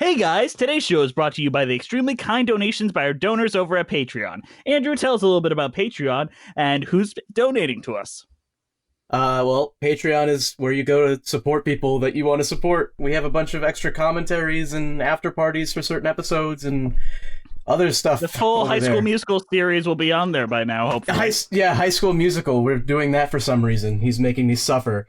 Hey guys, today's show is brought to you by the extremely kind donations by our donors over at Patreon. Andrew, tell us a little bit about Patreon and who's donating to us. Well, Patreon is where you go to support people that you want to support. We have a bunch of extra commentaries and after parties for certain episodes and other stuff. The full High School Musical series will be on there by now, hopefully. High School Musical. We're doing that for some reason. He's making me suffer.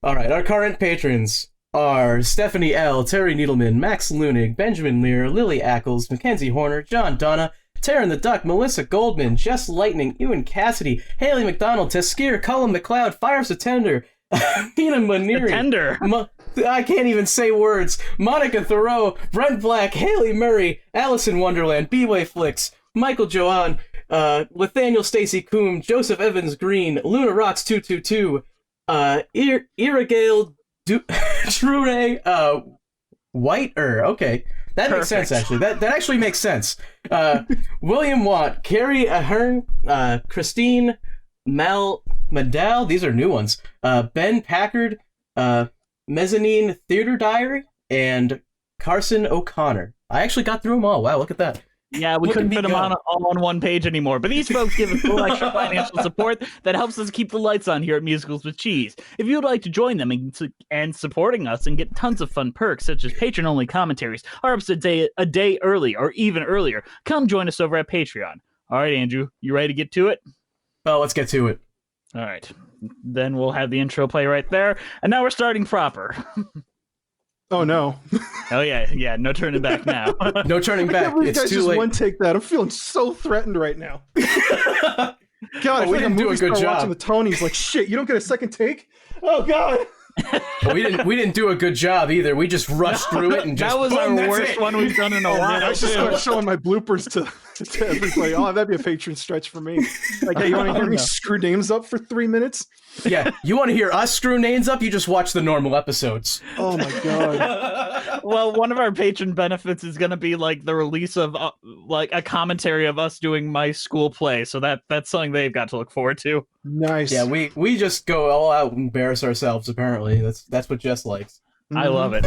All right, our current patrons are Stephanie L., Terry Needleman, Max Lunig, Benjamin Lear, Lily Ackles, Mackenzie Horner, John Donna, Taryn the Duck, Melissa Goldman, Jess Lightning, Ewan Cassidy, Haley McDonald, Teskier, Cullum McLeod, Fire Satender, Nina Maniri, I can't even say words, Monica Thoreau, Brent Black, Haley Murray, Allison Wonderland, B-Way Flicks, Michael Johan, Nathaniel Stacy Coombe, Joseph Evans Green, Luna Rocks 222, Irigale Trure, Whiter, okay. That makes sense, actually. That actually makes sense. William Watt, Carrie Ahern, Christine Madal, these are new ones. Ben Packard, Mezzanine Theater Diary, and Carson O'Connor. I actually got through them all. Wow, look at that. Yeah, we couldn't fit them all on one page anymore, but these folks give us a little extra financial support that helps us keep the lights on here at Musicals with Cheese. If you would like to join them and supporting us and get tons of fun perks, such as patron-only commentaries, our episodes a day early or even earlier, come join us over at Patreon. All right, Andrew, you ready to get to it? Well, let's get to it. All right. Then we'll have the intro play right there, and now we're starting proper. Oh no! Oh yeah, no turning back now. No turning back. It's guys too just late. one take that. I'm feeling so threatened right now. God, I feel like a movie star watching the Tonys. Like shit, you don't get a second take. Oh God! we didn't do a good job either. We just rushed through it and just that was boom, our worst one we've done in a while. I just started showing my bloopers to everybody. Oh, that'd be a patron stretch for me. Like, hey, you want to hear me screw names up for 3 minutes? Yeah, you want to hear us screw names up? You just watch the normal episodes. Oh my God. Well, one of our patron benefits is going to be like the release of like a commentary of us doing my school play. So that's something they've got to look forward to. Nice. Yeah, we just go all out and embarrass ourselves. Apparently, that's what Jess likes. Mm-hmm. I love it.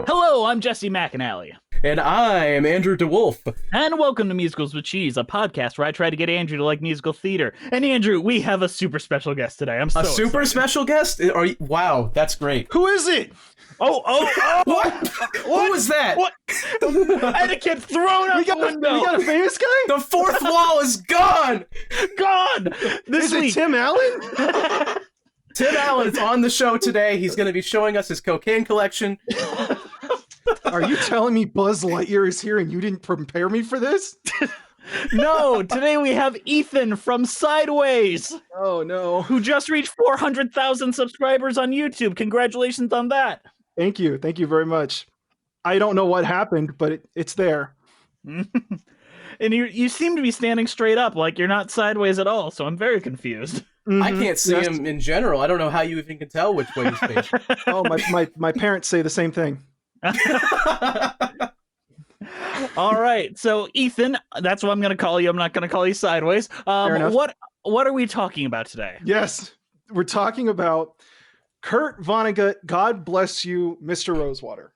Hello, I'm Jesse McAnally. And I am Andrew DeWolf. And welcome to Musicals with Cheese, a podcast where I try to get Andrew to like musical theater. And Andrew, we have a super special guest today. I'm so excited. Special guest? Wow, that's great. Who is it? Oh! What? Who was that? What? I had a kid thrown out the window. We got a famous guy? The fourth wall is gone! Gone! Is it Tim Allen? Tim Allen is on the show today. He's going to be showing us his cocaine collection. Are you telling me Buzz Lightyear is here and you didn't prepare me for this? No, today we have Ethan from Sideways. Oh no. Who just reached 400,000 subscribers on YouTube. Congratulations on that. Thank you very much. I don't know what happened, but it's there. And you seem to be standing straight up, like you're not sideways at all, so I'm very confused. Mm-hmm. I can't see him in general. I don't know how you even can tell which way he's facing. Oh, my parents say the same thing. All right, so Ethan, that's what I'm going to call you. I'm not going to call you Sideways. Fair enough. What are we talking about today? Yes, we're talking about Kurt Vonnegut. God bless you, Mr. Rosewater.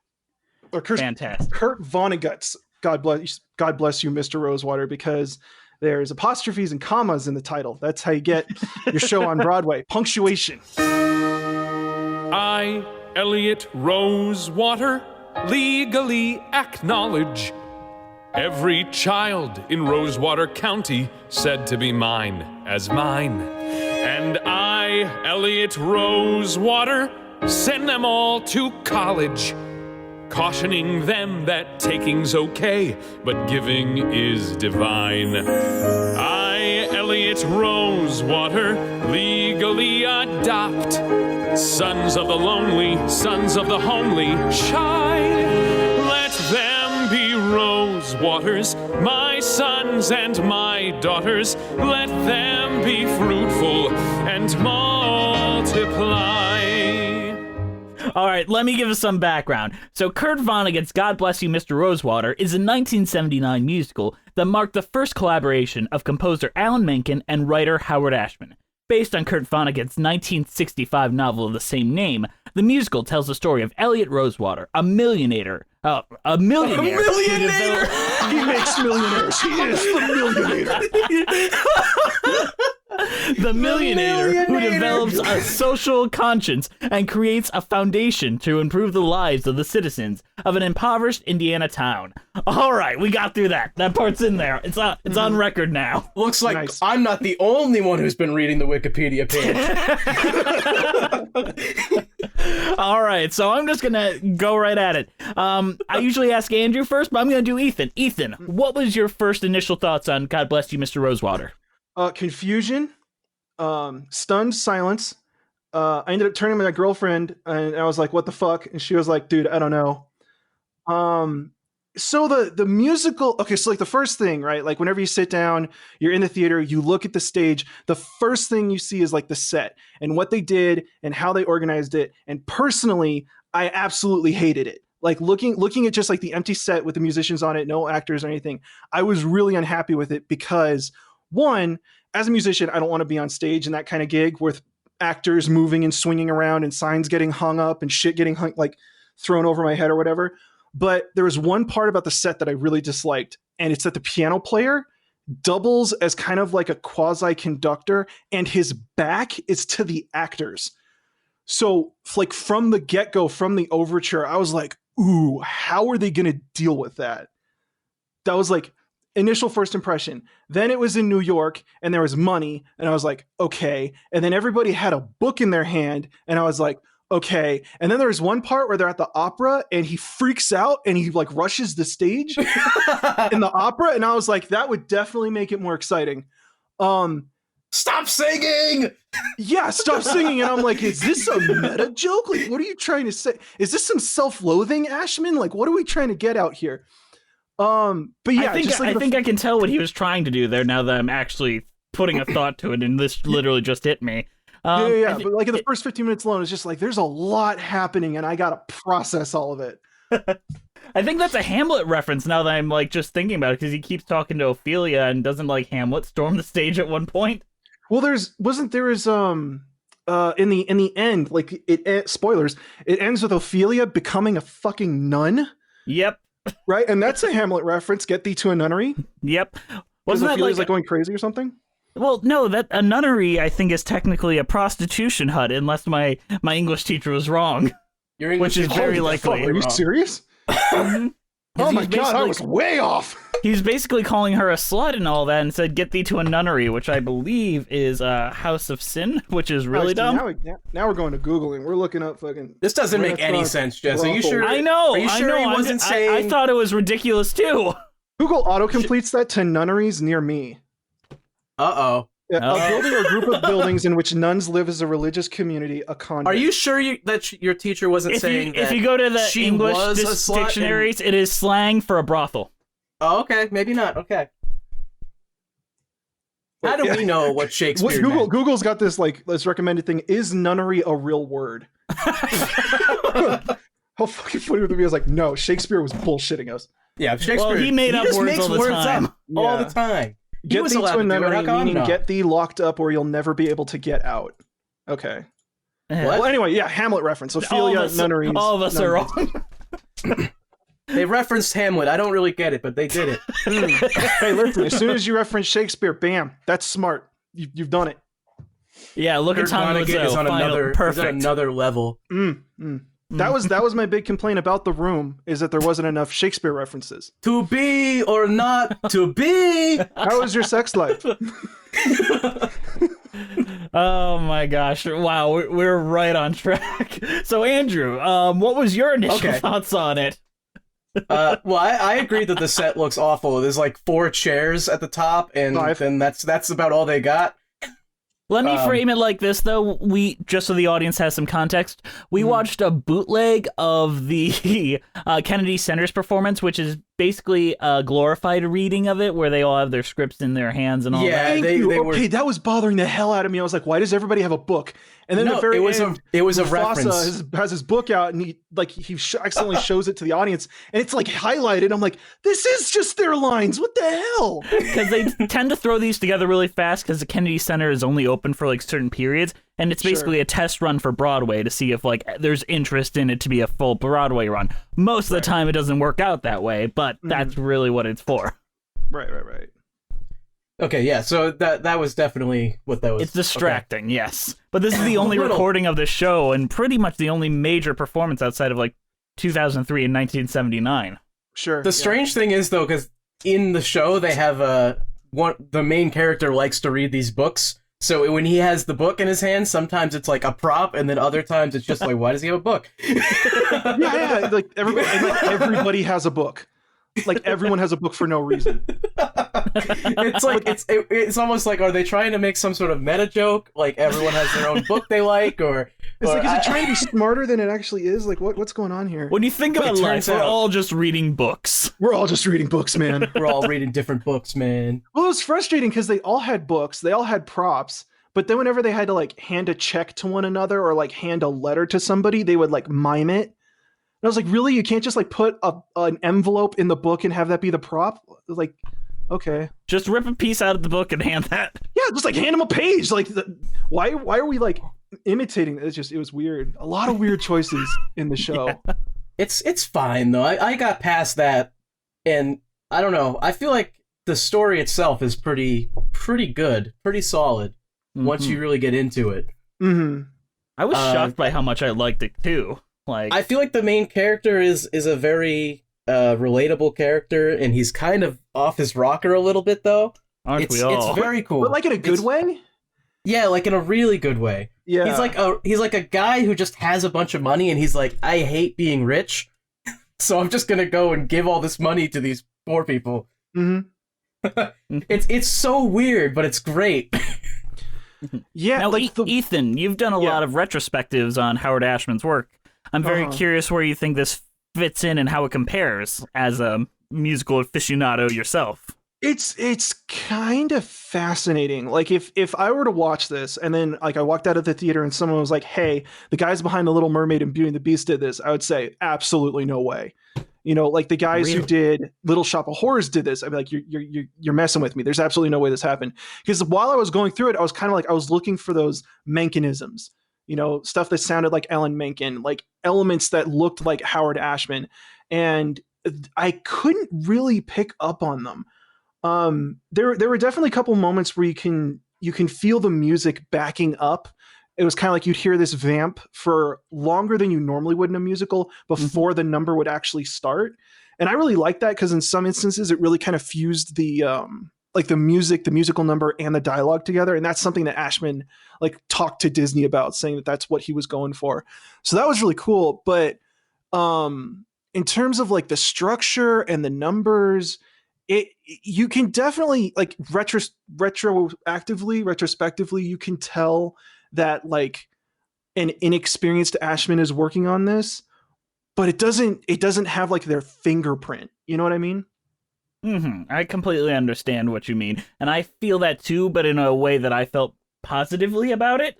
Or Fantastic. Kurt Vonnegut's God bless you, Mr. Rosewater, because there's apostrophes and commas in the title. That's how you get your show on Broadway. Punctuation. I, Elliot Rosewater, legally acknowledge every child in Rosewater County said to be mine as mine. And I, Elliot Rosewater, send them all to college, cautioning them that taking's okay, but giving is divine. I, Elliot Rosewater, legally adopt sons of the lonely, sons of the homely, shy. Let them be Rosewaters, my sons and my daughters. Let them be fruitful and multiply. All right, let me give us some background. So Kurt Vonnegut's God Bless You, Mr. Rosewater is a 1979 musical that marked the first collaboration of composer Alan Menken and writer Howard Ashman. Based on Kurt Vonnegut's 1965 novel of the same name, the musical tells the story of Elliot Rosewater, a millionaire. A millionaire. He makes millionaires. He is the millionaire. The millionaire who develops a social conscience and creates a foundation to improve the lives of the citizens of an impoverished Indiana town. All right, we got through that. That part's in there. It's on record now. Looks like Nice. I'm not the only one who's been reading the Wikipedia page. All right, so I'm just gonna go right at it. I usually ask Andrew first, but I'm gonna do Ethan. Ethan, what was your first initial thoughts on God Bless You, Mr. Rosewater? Confusion, stunned silence. I ended up turning to my girlfriend and I was like, what the fuck? And she was like, dude, I don't know. So the musical, okay, so like the first thing, right? Like whenever you sit down, you're in the theater, you look at the stage, the first thing you see is like the set and what they did and how they organized it. And personally, I absolutely hated it. Like looking at just like the empty set with the musicians on it, no actors or anything, I was really unhappy with it because one, as a musician, I don't want to be on stage in that kind of gig with actors moving and swinging around and signs getting hung up and shit getting like thrown over my head or whatever. But there was one part about the set that I really disliked, and it's that the piano player doubles as kind of like a quasi conductor, and his back is to the actors. So like from the get-go, from the overture, I was like, ooh, how are they going to deal with that? That was like initial first impression. Then it was in New York and there was money and I was like, okay. And then everybody had a book in their hand and I was like, okay. And then there's one part where they're at the opera and he freaks out and he like rushes the stage in the opera. And I was like, that would definitely make it more exciting. Stop singing! Yeah, stop singing. And I'm like, is this a meta joke? Like, what are you trying to say? Is this some self-loathing, Ashman? Like, what are we trying to get out here? But yeah, I think I can tell what he was trying to do there now that I'm actually putting a thought to it, and this literally just hit me. Yeah. But like in the first 15 minutes alone, it's just like there's a lot happening, and I gotta process all of it. I think that's a Hamlet reference now that I'm like just thinking about it, because he keeps talking to Ophelia and doesn't like Hamlet storm the stage at one point. Well, in the end, like spoilers, it ends with Ophelia becoming a fucking nun. Yep. Right, and that's a Hamlet reference. Get thee to a nunnery. Yep. Wasn't that like going crazy or something? Well, no, that a nunnery I think is technically a prostitution hut, unless my English teacher was wrong, which is very likely. Are you serious? Oh my god, I was way off. He's basically calling her a slut and all that, and said, "Get thee to a nunnery," which I believe is a house of sin, which is really dumb. Now we're going to Google and we're looking up fucking. This doesn't make any sense, Jess. Are you sure? I know. Are you sure he wasn't saying? I thought it was ridiculous too. Google autocompletes that to nunneries near me. Uh-oh. Yeah, a building or group of buildings in which nuns live as a religious community, a convent. Are you sure that your teacher wasn't saying that? If you go to the English dictionaries, it is slang for a brothel. Oh, okay. Maybe not. Okay. How do we know what Shakespeare meant? Google's got this like this recommended thing. Is nunnery a real word? How fucking funny would it be? I was like, no, Shakespeare was bullshitting us. Yeah, Shakespeare. Well, he made up words all the time. All the time. Get thee to a nunnery, meaning get thee locked up or you'll never be able to get out. Okay. Well, anyway, yeah, Hamlet reference. Ophelia, nunneries. All of us are wrong. They referenced Hamlet. I don't really get it, but they did it. Hey, listen, as soon as you reference Shakespeare, bam, that's smart. You've done it. Yeah, look at Tom Wiseau. Is on Perfect. another level. That was my big complaint about The Room, is that there wasn't enough Shakespeare references. To be or not to be. How was your sex life? Oh my gosh! Wow, we're right on track. So Andrew, what was your initial thoughts on it? Well, I agree that the set looks awful. There's like 4 chairs at the top, and then that's about all they got. Let me frame it like this, though. We, just so the audience has some context, we watched a bootleg of the Kennedy Center's performance, which is basically a glorified reading of it where they all have their scripts in their hands and all that. Thank they you. were. Okay, that was bothering the hell out of me. I was like, why does everybody have a book? And then at the very it was end, a Mufasa reference. has his book out, and he accidentally shows it to the audience, and it's like highlighted. I'm like, this is just their lines. What the hell? Because they tend to throw these together really fast because the Kennedy Center is only open for like certain periods, and it's basically a test run for Broadway to see if like there's interest in it to be a full Broadway run. Most of the time it doesn't work out that way, but that's really what it's for. Right. Okay, yeah, so that was definitely what that was. It's distracting, yes. But this is the only recording of the show and pretty much the only major performance outside of like 2003 and 1979. Sure. The strange thing is, though, because in the show they have the main character likes to read these books. So when he has the book in his hand, sometimes it's like a prop, and then other times it's just like, why does he have a book? yeah, like everybody has a book. Like everyone has a book for no reason. It's like it's almost like, are they trying to make some sort of meta joke? Like everyone has their own book they like, or it's like, is it trying to be smarter than it actually is? Like what's going on here? When you think about life, we're all just reading books. We're all just reading books, man. We're all reading different books, man. Well, it was frustrating because they all had books, they all had props, but then whenever they had to like hand a check to one another or like hand a letter to somebody, they would like mime it. And I was like, really? You can't just like put an envelope in the book and have that be the prop? Like, okay. Just rip a piece out of the book and hand that. Yeah, just like hand them a page. Like, why are we like imitating? It was weird. A lot of weird choices in the show. Yeah. It's fine though. I got past that, and I don't know. I feel like the story itself is pretty good, pretty solid once you really get into it. Mm-hmm. I was shocked by how much I liked it too. Like, I feel like the main character is a very relatable character, and he's kind of off his rocker a little bit though. Aren't we all? It's very cool. But like in a good way? Yeah, like in a really good way. Yeah. He's like a guy who just has a bunch of money, and he's like, I hate being rich, so I'm just gonna go and give all this money to these poor people. Mm-hmm. It's so weird, but it's great. Yeah. Now, like Ethan, you've done a lot of retrospectives on Howard Ashman's work. I'm very curious where you think this fits in and how it compares as a musical aficionado yourself. It's kind of fascinating. Like if I were to watch this and then like I walked out of the theater and someone was like, "Hey, the guys behind The Little Mermaid and Beauty and the Beast did this," I would say, "Absolutely no way." You know, like the guys who did Little Shop of Horrors did this. I'd be like, "You're messing with me. There's absolutely no way this happened." Because while I was going through it, I was kind of like I was looking for those Menkenisms. You know, stuff that sounded like Ellen Menken, like elements that looked like Howard Ashman, and I couldn't really pick up on them. There were definitely a couple moments where you can feel the music backing up. It was kind of like you'd hear this vamp for longer than you normally would in a musical before the number would actually start, and I really liked that because in some instances it really kind of fused the like the musical number and the dialogue together. And that's something that Ashman like talked to Disney about, saying that that's what he was going for. So that was really cool. But in terms of like the structure and the numbers, you can definitely like retrospectively, you can tell that like an inexperienced Ashman is working on this, but it doesn't have like their fingerprint. You know what I mean? I completely understand what you mean, and I feel that too, but in a way that I felt positively about it.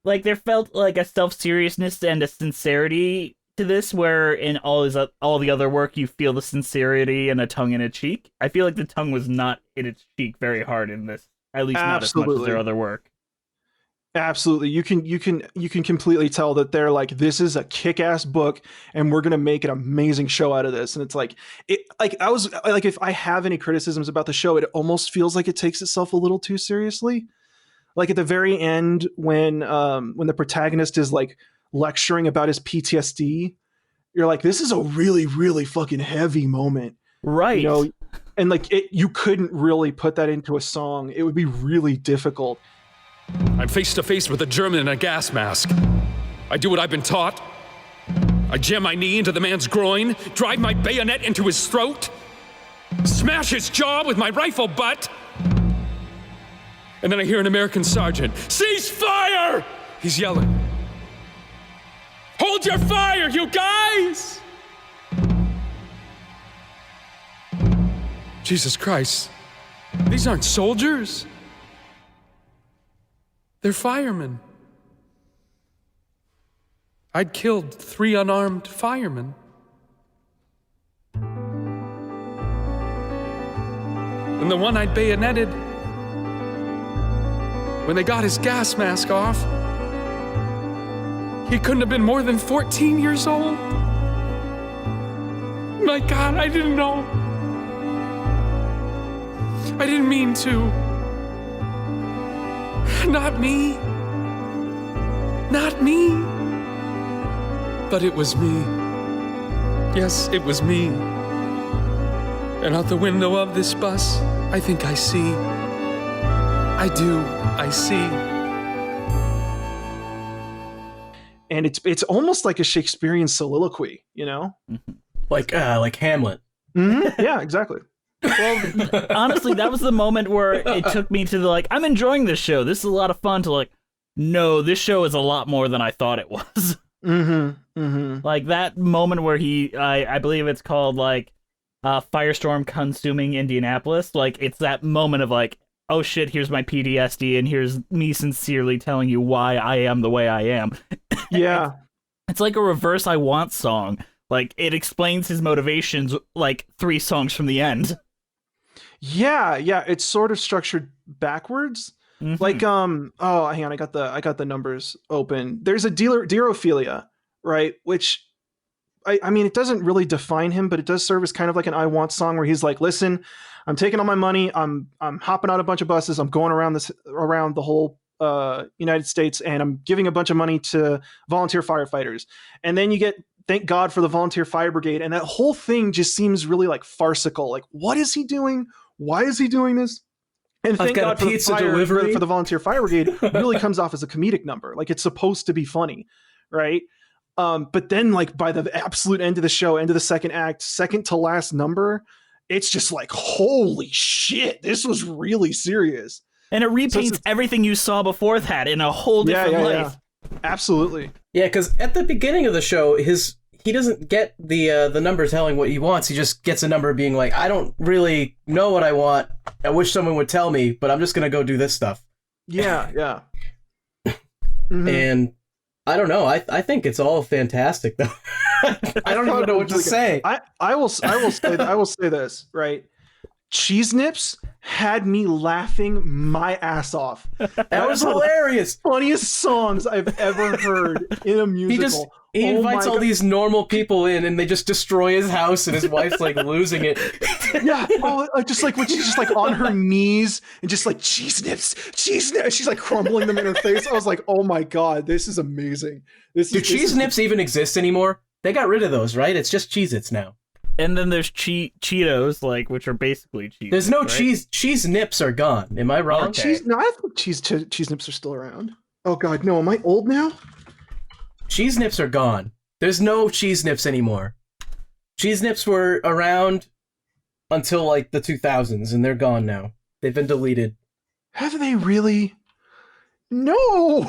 Like there felt like a self-seriousness and a sincerity to this, where in all the other work you feel the sincerity and a tongue in its cheek. I feel like the tongue was not in its cheek very hard in this, at least not as much as their other work. Absolutely. You can completely tell that they're like, this is a kick-ass book and we're going to make an amazing show out of this. And it's like, if I have any criticisms about the show, it almost feels like it takes itself a little too seriously. Like at the very end, when the protagonist is like lecturing about his PTSD, you're like, this is a really, really fucking heavy moment. Right. You know, and like you couldn't really put that into a song. It would be really difficult. I'm face to face with a German in a gas mask. I do what I've been taught. I jam my knee into the man's groin, drive my bayonet into his throat, smash his jaw with my rifle butt. And then I hear an American sergeant, "Cease fire!" He's yelling, "Hold your fire, you guys!" Jesus Christ. These aren't soldiers. They're firemen. I'd killed 3 unarmed firemen. And the one I'd bayoneted, when they got his gas mask off, he couldn't have been more than 14 years old. My God, I didn't know. I didn't mean to. Not me. Not me. But it was me. Yes, it was me. And out the window of this bus, I think I see. I do. I see. And it's almost like a Shakespearean soliloquy, you know? Like Hamlet. Mm-hmm. Yeah, exactly. Well, honestly, that was the moment where it took me to the, like, I'm enjoying this show. This is a lot of fun, to like, no, this show is a lot more than I thought it was. Mm-hmm. Mm-hmm. Like that moment where I believe it's called like Firestorm Consuming Indianapolis. Like it's that moment of like, oh shit, here's my PTSD and here's me sincerely telling you why I am the way I am. Yeah. It's like a reverse I Want song. Like it explains his motivations like 3 songs from the end. Yeah, it's sort of structured backwards. Mm-hmm. Like oh, hang on, I got the numbers open. There's a Dearophilia, right? Which I mean, it doesn't really define him, but it does serve as kind of like an I Want song where he's like, listen, I'm taking all my money, I'm hopping on a bunch of buses, I'm going around the whole United States, and I'm giving a bunch of money to volunteer firefighters. And then you get thank God for the volunteer fire brigade, and that whole thing just seems really like farcical. Like, what is he doing? Why is he doing this? And thank God for the volunteer fire brigade really comes off as a comedic number. Like it's supposed to be funny, right? But then like by the absolute end of the show, end of the second act, second to last number, it's just like, holy shit, this was really serious. And it repaints everything you saw before that in a whole different light. Yeah. Absolutely. Yeah, because at the beginning of the show, he doesn't get the number telling what he wants. He just gets a number being like, I don't really know what I want. I wish someone would tell me, but I'm just going to go do this stuff. Yeah. Mm-hmm. And I don't know. I think it's all fantastic, though. I don't even know what to say. I will say this, right? Cheese Nips had me laughing my ass off. That was hilarious. Funniest songs I've ever heard in a musical. He invites all these normal people in, and they just destroy his house, and his wife's like losing it. Yeah, just like when she's just like on her knees and just like cheese nips. She's like crumbling them in her face. I was like, oh my God, this is amazing. Do cheese nips even exist anymore? They got rid of those, right? It's just Cheez-Its now. And then there's Cheetos, like, which are basically cheese. There's no right? cheese nips are gone. Am I wrong? Okay. I think cheese nips are still around. Oh God, no, am I old now? Cheese nips are gone. There's no cheese nips anymore. Cheese nips were around until like the 2000s, and they're gone now. They've been deleted. Have they really? No.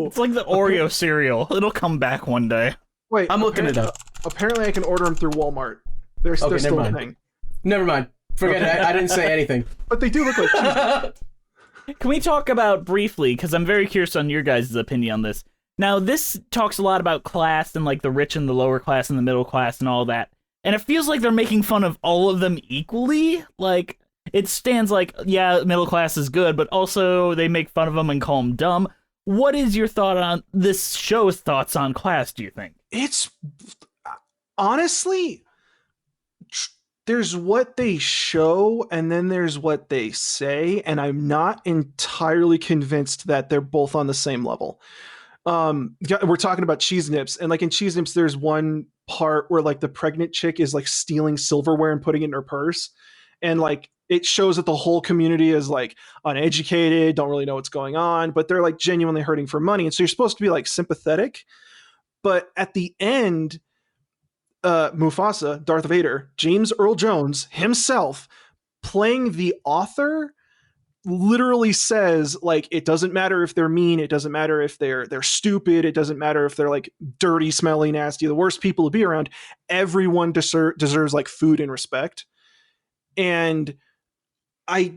It's like the Oreo cereal. It'll come back one day. Wait, I'm looking it up. Apparently, I can order them through Walmart. They're still a thing. Never mind. Forget it. I didn't say anything. But they do look like cheese. Can we talk about briefly, because I'm very curious on your guys' opinion on this. Now, this talks a lot about class and like the rich and the lower class and the middle class and all that. And it feels like they're making fun of all of them equally. Like, it stands like, yeah, middle class is good, but also they make fun of them and call them dumb. What is your thought on this show's thoughts on class, do you think? It's honestly, there's what they show and then there's what they say. And I'm not entirely convinced that they're both on the same level. We're talking about Cheese Nips, and like in Cheese Nips, there's one part where like the pregnant chick is like stealing silverware and putting it in her purse. And like, it shows that the whole community is like uneducated, don't really know what's going on, but they're like genuinely hurting for money. And so you're supposed to be like sympathetic. But at the end, Mufasa, Darth Vader, James Earl Jones himself, playing the author, literally says like, it doesn't matter if they're mean, it doesn't matter if they're stupid, it doesn't matter if they're like dirty, smelly, nasty, the worst people to be around. Everyone deserves like food and respect. And I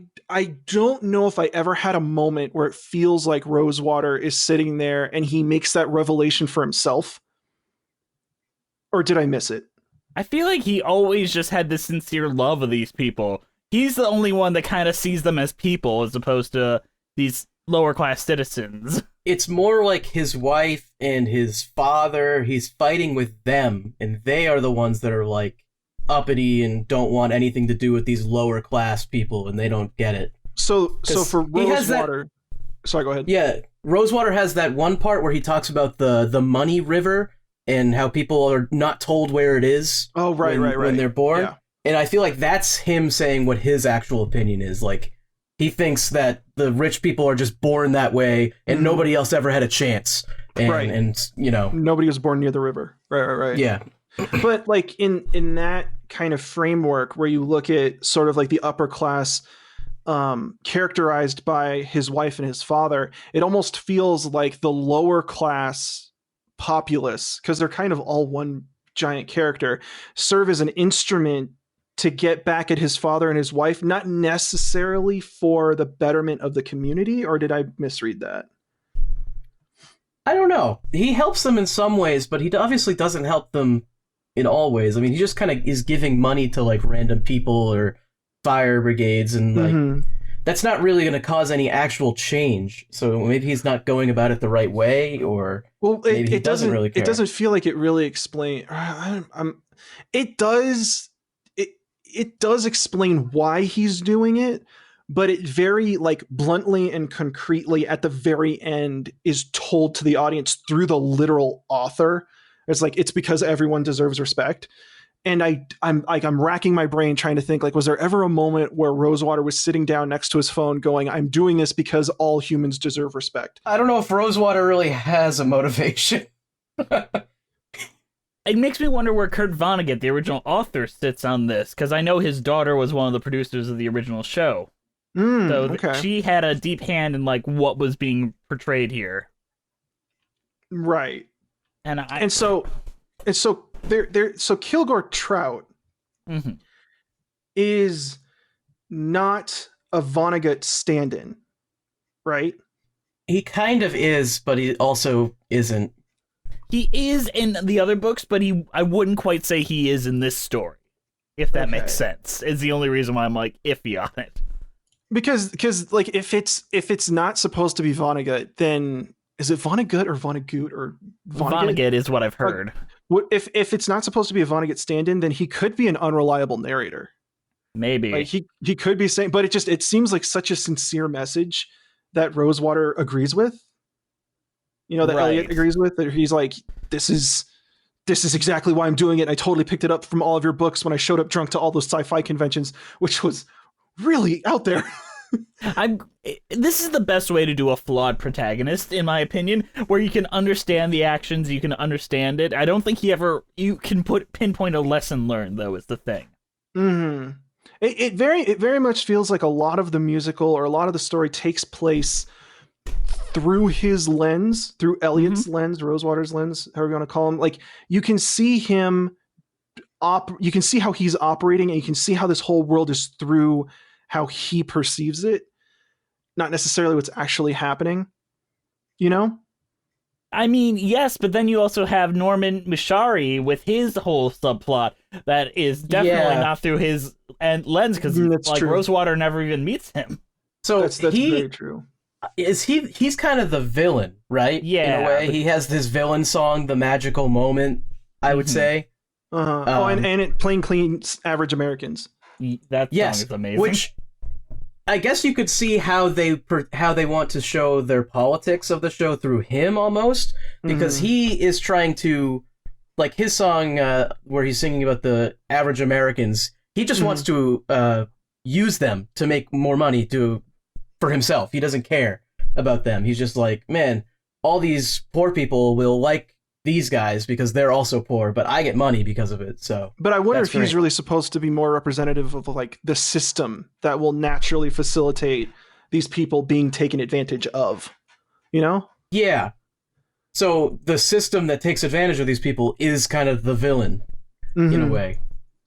don't know if I ever had a moment where it feels like Rosewater is sitting there and he makes that revelation for himself. Or did I miss it? I feel like he always just had this sincere love of these people. He's the only one that kind of sees them as people as opposed to these lower class citizens. It's more like his wife and his father. He's fighting with them, and they are the ones that are like uppity and don't want anything to do with these lower class people, and they don't get it. So for Rosewater, sorry, go ahead. Yeah, Rosewater has that one part where he talks about the money river and how people are not told where it is. Oh, right, when they're born. Yeah. And I feel like that's him saying what his actual opinion is. Like, he thinks that the rich people are just born that way and nobody else ever had a chance. And, and you know, nobody was born near the river. Right. Yeah. But like in that kind of framework where you look at sort of like the upper class characterized by his wife and his father, it almost feels like the lower class populace, because they're kind of all one giant character, serve as an instrument to get back at his father and his wife, not necessarily for the betterment of the community. Or did I misread that? I don't know. He helps them in some ways, but he obviously doesn't help them in all ways. I mean, he just kind of is giving money to like random people or fire brigades, and like that's not really going to cause any actual change. So maybe he's not going about it the right way, or maybe he doesn't really care. It doesn't feel like it really explain. It does. It does explain why he's doing it, but it very like bluntly and concretely at the very end is told to the audience through the literal author. It's like, it's because everyone deserves respect. And I'm racking my brain trying to think, like, was there ever a moment where Rosewater was sitting down next to his phone going, I'm doing this because all humans deserve respect? I don't know if Rosewater really has a motivation. It makes me wonder where Kurt Vonnegut, the original author, sits on this, because I know his daughter was one of the producers of the original show. She had a deep hand in like what was being portrayed here. Right. And so Kilgore Trout is not a Vonnegut stand-in, right? He kind of is, but he also isn't. He is in the other books, but I wouldn't quite say he is in this story, if that makes sense. Is the only reason why I'm like iffy on it. Because like if it's not supposed to be Vonnegut, then is it Vonnegut or Vonnegut or Vonnegut? Vonnegut is what I've heard. If it's not supposed to be a Vonnegut stand-in, then he could be an unreliable narrator. Maybe like he could be saying, but it seems like such a sincere message that Rosewater agrees with. You know, that Elliot agrees with, that he's like, this is exactly why I'm doing it. I totally picked it up from all of your books when I showed up drunk to all those sci-fi conventions, which was really out there. This is the best way to do a flawed protagonist, in my opinion, where you can understand the actions, you can understand it. I don't think you can pinpoint a lesson learned, though, is the thing. Mm-hmm. It very much feels like a lot of the musical or a lot of the story takes place through his lens, through Elliot's lens, Rosewater's lens, however you want to call him. Like, you can see him you can see how he's operating, and you can see how this whole world is through how he perceives it, not necessarily what's actually happening, you know? I mean, yes, but then you also have Norman Mishari with his whole subplot that is definitely not through his lens, because like Rosewater never even meets him. So that's very true. He's kind of the villain, right? Yeah. In a way, he has this villain song, "The Magical Moment," I would say. And it Plain Clean Average Americans. That song is amazing. Which I guess you could see how they want to show their politics of the show through him almost, because he is trying to, like, his song where he's singing about the average Americans. He just wants to use them to make more money for himself. He doesn't care about them. He's just like, man, all these poor people will like these guys because they're also poor, but I get money because of it. So, but I wonder if he's really supposed to be more representative of like the system that will naturally facilitate these people being taken advantage of, you know? Yeah. So the system that takes advantage of these people is kind of the villain in a way.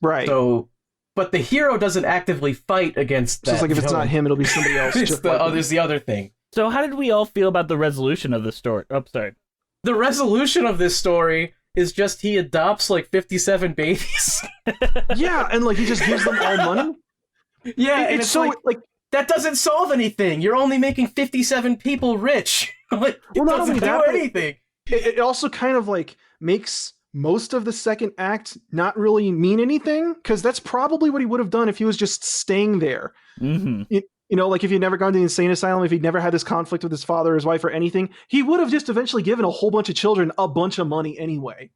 Right. So but the hero doesn't actively fight against that. So it's like if it's not villain. him, it'll be somebody else. There's the other thing. So how did we all feel about the resolution of the story? Oh, sorry. The resolution of this story is just he adopts like 57 babies. Yeah, and like he just gives them all money. Yeah, and it's so like that doesn't solve anything. You're only making 57 people rich. Like, it not doesn't only do that, but anything. it also kind of like makes most of the second act not really mean anything, because that's probably what he would have done if he was just staying there. Mm-hmm. You know, like if he'd never gone to the insane asylum, if he'd never had this conflict with his father or his wife or anything, he would have just eventually given a whole bunch of children a bunch of money anyway.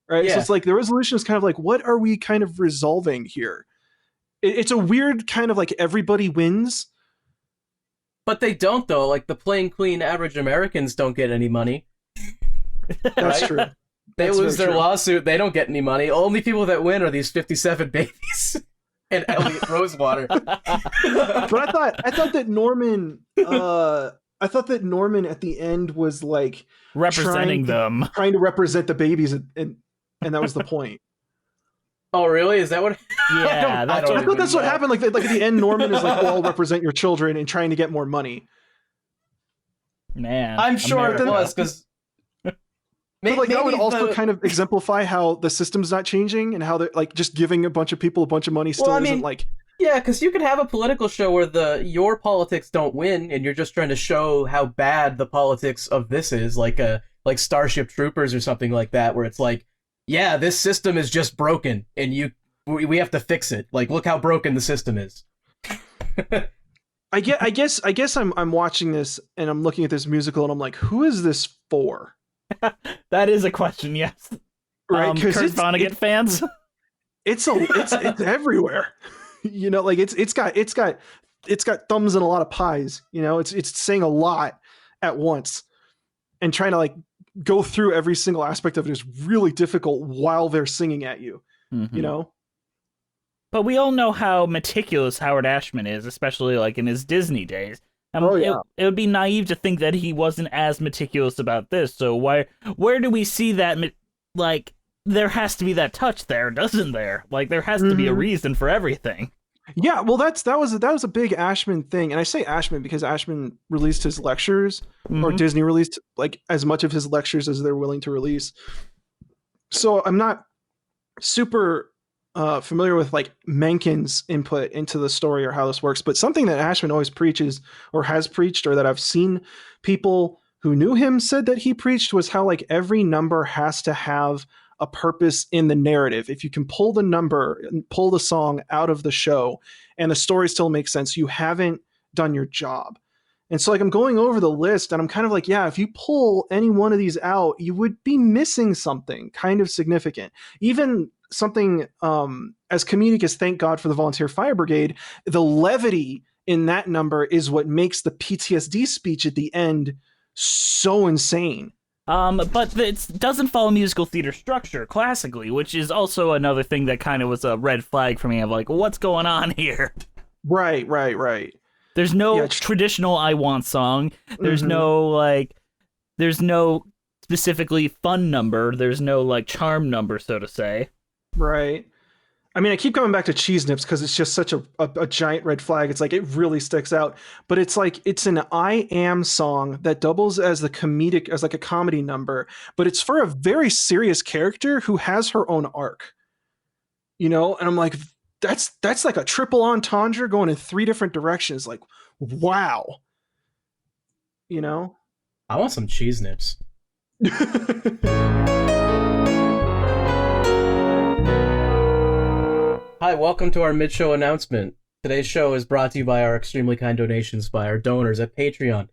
Right? Yeah. So it's like the resolution is kind of like, what are we kind of resolving here? It's a weird kind of like everybody wins. But they don't, though. Like, the plain, clean, average Americans don't get any money. That's Right? true. They That's lose very their true. lawsuit. They don't get any money. Only people that win are these 57 babies. And Elliot Rosewater. But I thought that Norman at the end was like Representing them. trying to represent the babies, and that was the point. Oh, really? Is that what? Yeah, that's I what thought that's what happened. Like at the end, Norman is like, "Oh, I'll represent your children," and trying to get more money. Man, I'm sure America. it was, because... But like that would also kind of exemplify how the system's not changing, and how they're like just giving a bunch of people a bunch of money still isn't like. Yeah, because you could have a political show where your politics don't win, and you're just trying to show how bad the politics of this is, like Starship Troopers or something like that, where it's like, yeah, this system is just broken, and we have to fix it. Like, look how broken the system is. I guess I'm watching this and I'm looking at this musical and I'm like, who is this for? That is a question, yes. Right? Kurt Vonnegut fans. It's everywhere. You know, like it's got thumbs and a lot of pies. You know, it's saying a lot at once, and trying to like go through every single aspect of it is really difficult while they're singing at you. Mm-hmm. You know. But we all know how meticulous Howard Ashman is, especially like in his Disney days. It would be naive to think that he wasn't as meticulous about this. So where do we see that? Like, there has to be that touch there, doesn't there? Like, there has to be a reason for everything. Yeah, well, that was a big Ashman thing, and I say Ashman because Ashman released his lectures, or Disney released like as much of his lectures as they're willing to release. So I'm not super familiar with like Menken's input into the story or how this works, but something that Ashman always preaches or has preached, or that I've seen people who knew him said that he preached, was how like every number has to have a purpose in the narrative. If you can pull the number and pull the song out of the show and the story still makes sense, you haven't done your job. And so like I'm going over the list and I'm kind of like, yeah, if you pull any one of these out, you would be missing something kind of significant. Even something as comedic as Thank God for the Volunteer Fire Brigade, the levity in that number is what makes the PTSD speech at the end so insane. But it doesn't follow musical theater structure classically, which is also another thing that kind of was a red flag for me of like, what's going on here? Right. There's no traditional I Want song. There's there's no specifically fun number. There's no like charm number, so to say. Right. I mean, I keep coming back to Cheese Nips because it's just such a giant red flag. It's like, it really sticks out. But it's like, it's an I Am song that doubles as a comedy number, but it's for a very serious character who has her own arc. You know? And I'm like, that's like a triple entendre going in 3 different directions. Like, wow. You know? I want some Cheese Nips. Hi, welcome to our mid-show announcement. Today's show is brought to you by our extremely kind donations by our donors at Patreon.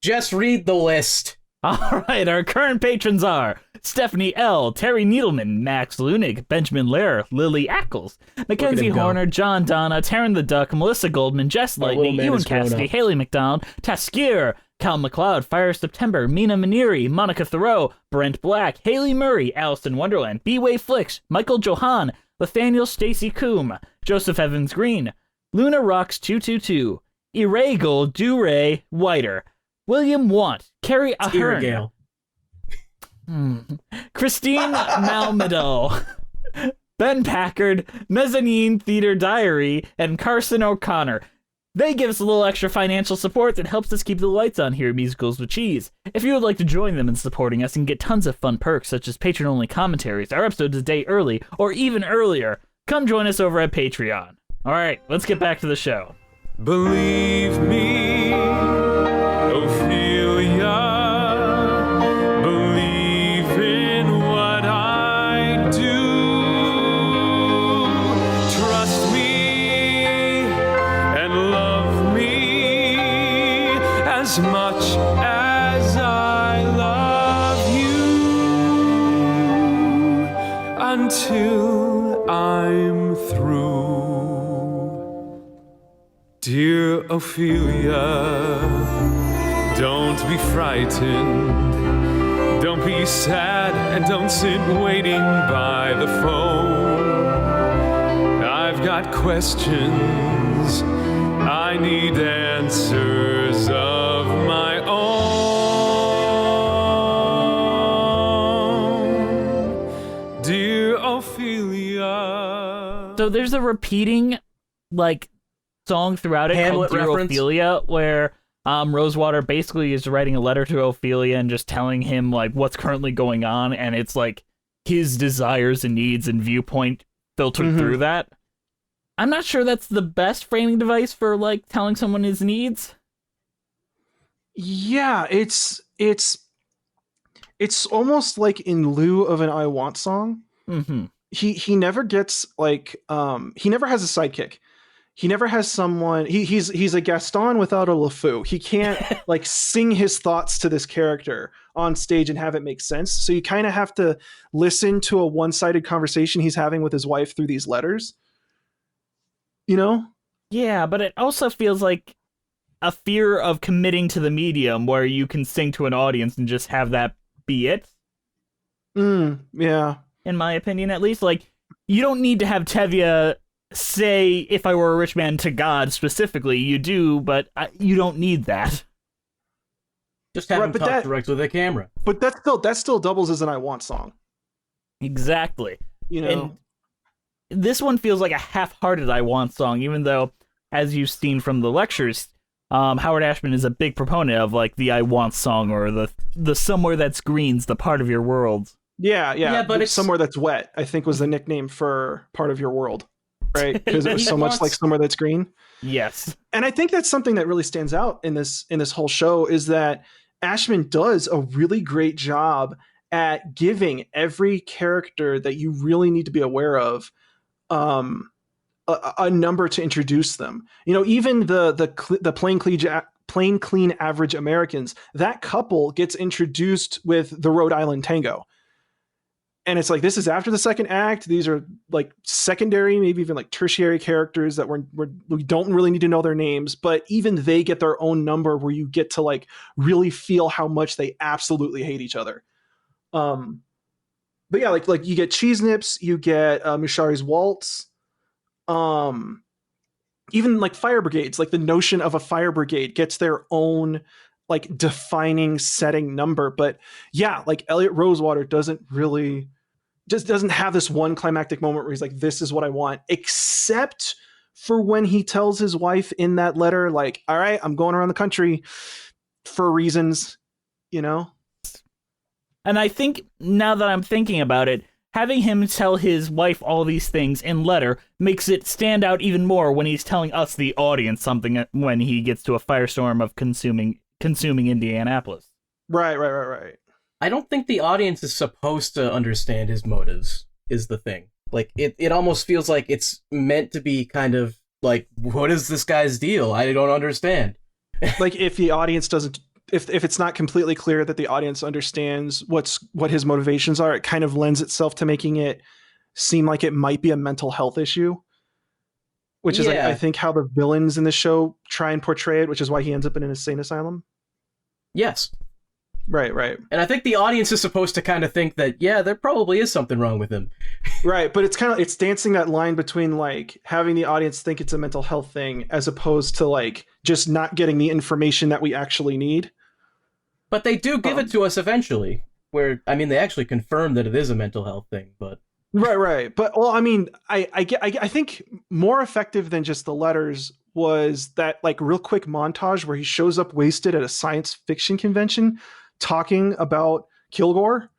Just read the list. All right, our current patrons are Stephanie L., Terry Needleman, Max Lunig, Benjamin Lair, Lily Ackles, Mackenzie Horner, John Donna, Taryn the Duck, Melissa Goldman, Jess Lightning, Ewan Cassidy, Haley McDonald, Taskier, Cal McLeod, Fire September, Mina Maniri, Monica Thoreau, Brent Black, Haley Murray, Allison Wonderland, B-Way Flicks, Michael Johan, Nathaniel Stacy Coombe, Joseph Evans Green, Luna Rocks 222, Irregal Duray Whiter, William Want, Carrie Ahern, Christine Malmedo, Ben Packard, Mezzanine Theater Diary, and Carson O'Connor. They give us a little extra financial support that helps us keep the lights on here at Musicals with Cheese. If you would like to join them in supporting us and get tons of fun perks such as patron-only commentaries, our episodes a day early, or even earlier, come join us over at Patreon. Alright, let's get back to the show. Believe me, Ophelia. Believe in what I do. Trust me and love me as much as I love you until I'm through. Dear Ophelia, don't be frightened, don't be sad, and don't sit waiting by the phone. I've got questions, I need answers of my own. Dear Ophelia. So there's a repeating, like, song throughout it Hamlet called Dear reference. Ophelia, where Rosewater basically is writing a letter to Ophelia and just telling him like what's currently going on, and it's like his desires and needs and viewpoint filtered through that. I'm not sure that's the best framing device for like telling someone his needs. Yeah, it's almost like in lieu of an I Want song. Mm-hmm. He never gets like he never has a sidekick. He never has someone. He's a Gaston without a LeFou. He can't like sing his thoughts to this character on stage and have it make sense. So you kind of have to listen to a one-sided conversation he's having with his wife through these letters. You know? Yeah, but it also feels like a fear of committing to the medium where you can sing to an audience and just have that be it. Yeah. In my opinion, at least, like you don't need to have Tevye say "If I Were a Rich Man" to God specifically. You do, but you don't need that. Just have him but talk direct with the camera. But that still doubles as an I Want song. Exactly. You know. And this one feels like a half-hearted I Want song, even though, as you've seen from the lectures, Howard Ashman is a big proponent of like the I Want song, or the Somewhere That's Green's the Part of Your World. Yeah, but it's Somewhere That's Wet, I think, was the nickname for Part of Your World. Right, because it was so much like Somewhere That's Green. Yes, and I think that's something that really stands out in this whole show is that Ashman does a really great job at giving every character that you really need to be aware of a number to introduce them. You know, even the plain clean average Americans, that couple gets introduced with the Rhode Island Tango. And it's like, this is after the second act. These are like secondary, maybe even like tertiary characters that we don't really need to know their names, but even they get their own number where you get to like really feel how much they absolutely hate each other. But yeah, like you get Cheese Nips, you get Mushari's Waltz, even like fire brigades, like the notion of a fire brigade gets their own like defining setting number. But yeah, like Elliot Rosewater doesn't have this one climactic moment where he's like, this is what I want, except for when he tells his wife in that letter, like, all right, I'm going around the country for reasons, you know? and I think now that I'm thinking about it, having him tell his wife all these things in letter makes it stand out even more when he's telling us, the audience, something when he gets to a firestorm of consuming Indianapolis. Right. I don't think the audience is supposed to understand his motives, is the thing. Like, it almost feels like it's meant to be kind of like, what is this guy's deal? I don't understand. Like, if the audience doesn't, if it's not completely clear that the audience understands what his motivations are, it kind of lends itself to making it seem like it might be a mental health issue. Which is, like, I think, how the villains in the show try and portray it, which is why he ends up in an insane asylum. Yes. Right. And I think the audience is supposed to kind of think that, yeah, there probably is something wrong with him. Right, but it's dancing that line between like having the audience think it's a mental health thing as opposed to like just not getting the information that we actually need. But they do give it to us eventually, where, I mean, they actually confirm that it is a mental health thing, but... Right. But well, I mean, I think more effective than just the letters was that like real quick montage where he shows up wasted at a science fiction convention talking about Kilgore.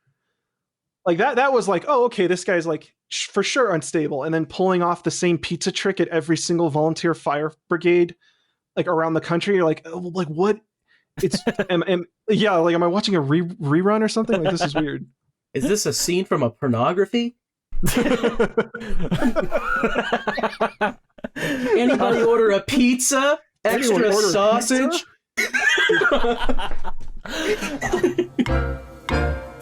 Like that was like, oh, okay, this guy's like for sure unstable, and then pulling off the same pizza trick at every single volunteer fire brigade like around the country. You're like, oh, like what? It's am I watching a rerun or something? Like this is weird. Is this a scene from a pornography? Anybody order a pizza? Extra sausage?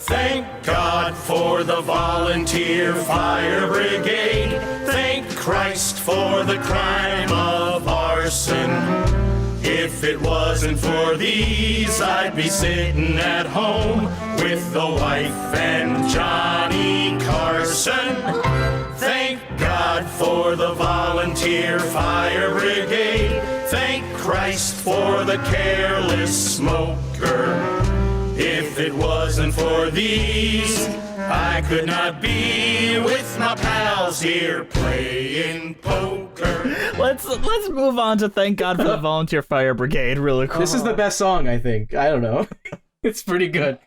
Thank God for the volunteer fire brigade. Thank Christ for the crime of arson. If it wasn't for these, I'd be sitting at home with the wife and Johnny Carson. Thank God for the volunteer fire brigade. Thank Christ for the careless smoker. If it wasn't for these, I could not be with my pals here playing poker. Let's move on to Thank God for the Volunteer Fire Brigade really quick. This is the best song, I think. I don't know. It's pretty good.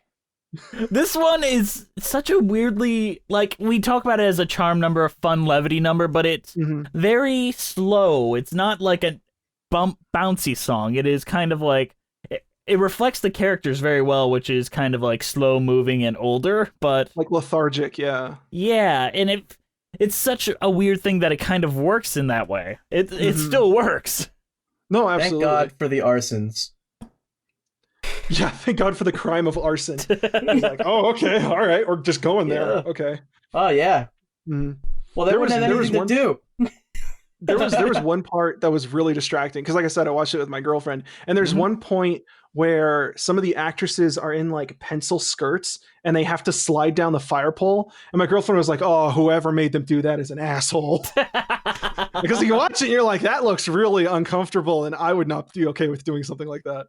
This one is such a weirdly, like, we talk about it as a charm number, a fun levity number, but it's very slow. It's not like a bouncy song. It is kind of like, it reflects the characters very well, which is kind of like slow moving and older, but like lethargic. Yeah, and it's such a weird thing that it kind of works in that way. It still works. No, absolutely. Thank God for the arsons. Yeah, thank God for the crime of arson. He's like, oh, okay, all right, we're just going there. Okay. Oh yeah. Mm-hmm. Well, there wouldn't have anything to do. There was one part that was really distracting because, like I said, I watched it with my girlfriend, and there's one point where some of the actresses are in like pencil skirts and they have to slide down the fire pole, and my girlfriend was like, "Oh, whoever made them do that is an asshole." Because you watch it, and you're like, "That looks really uncomfortable," and I would not be okay with doing something like that.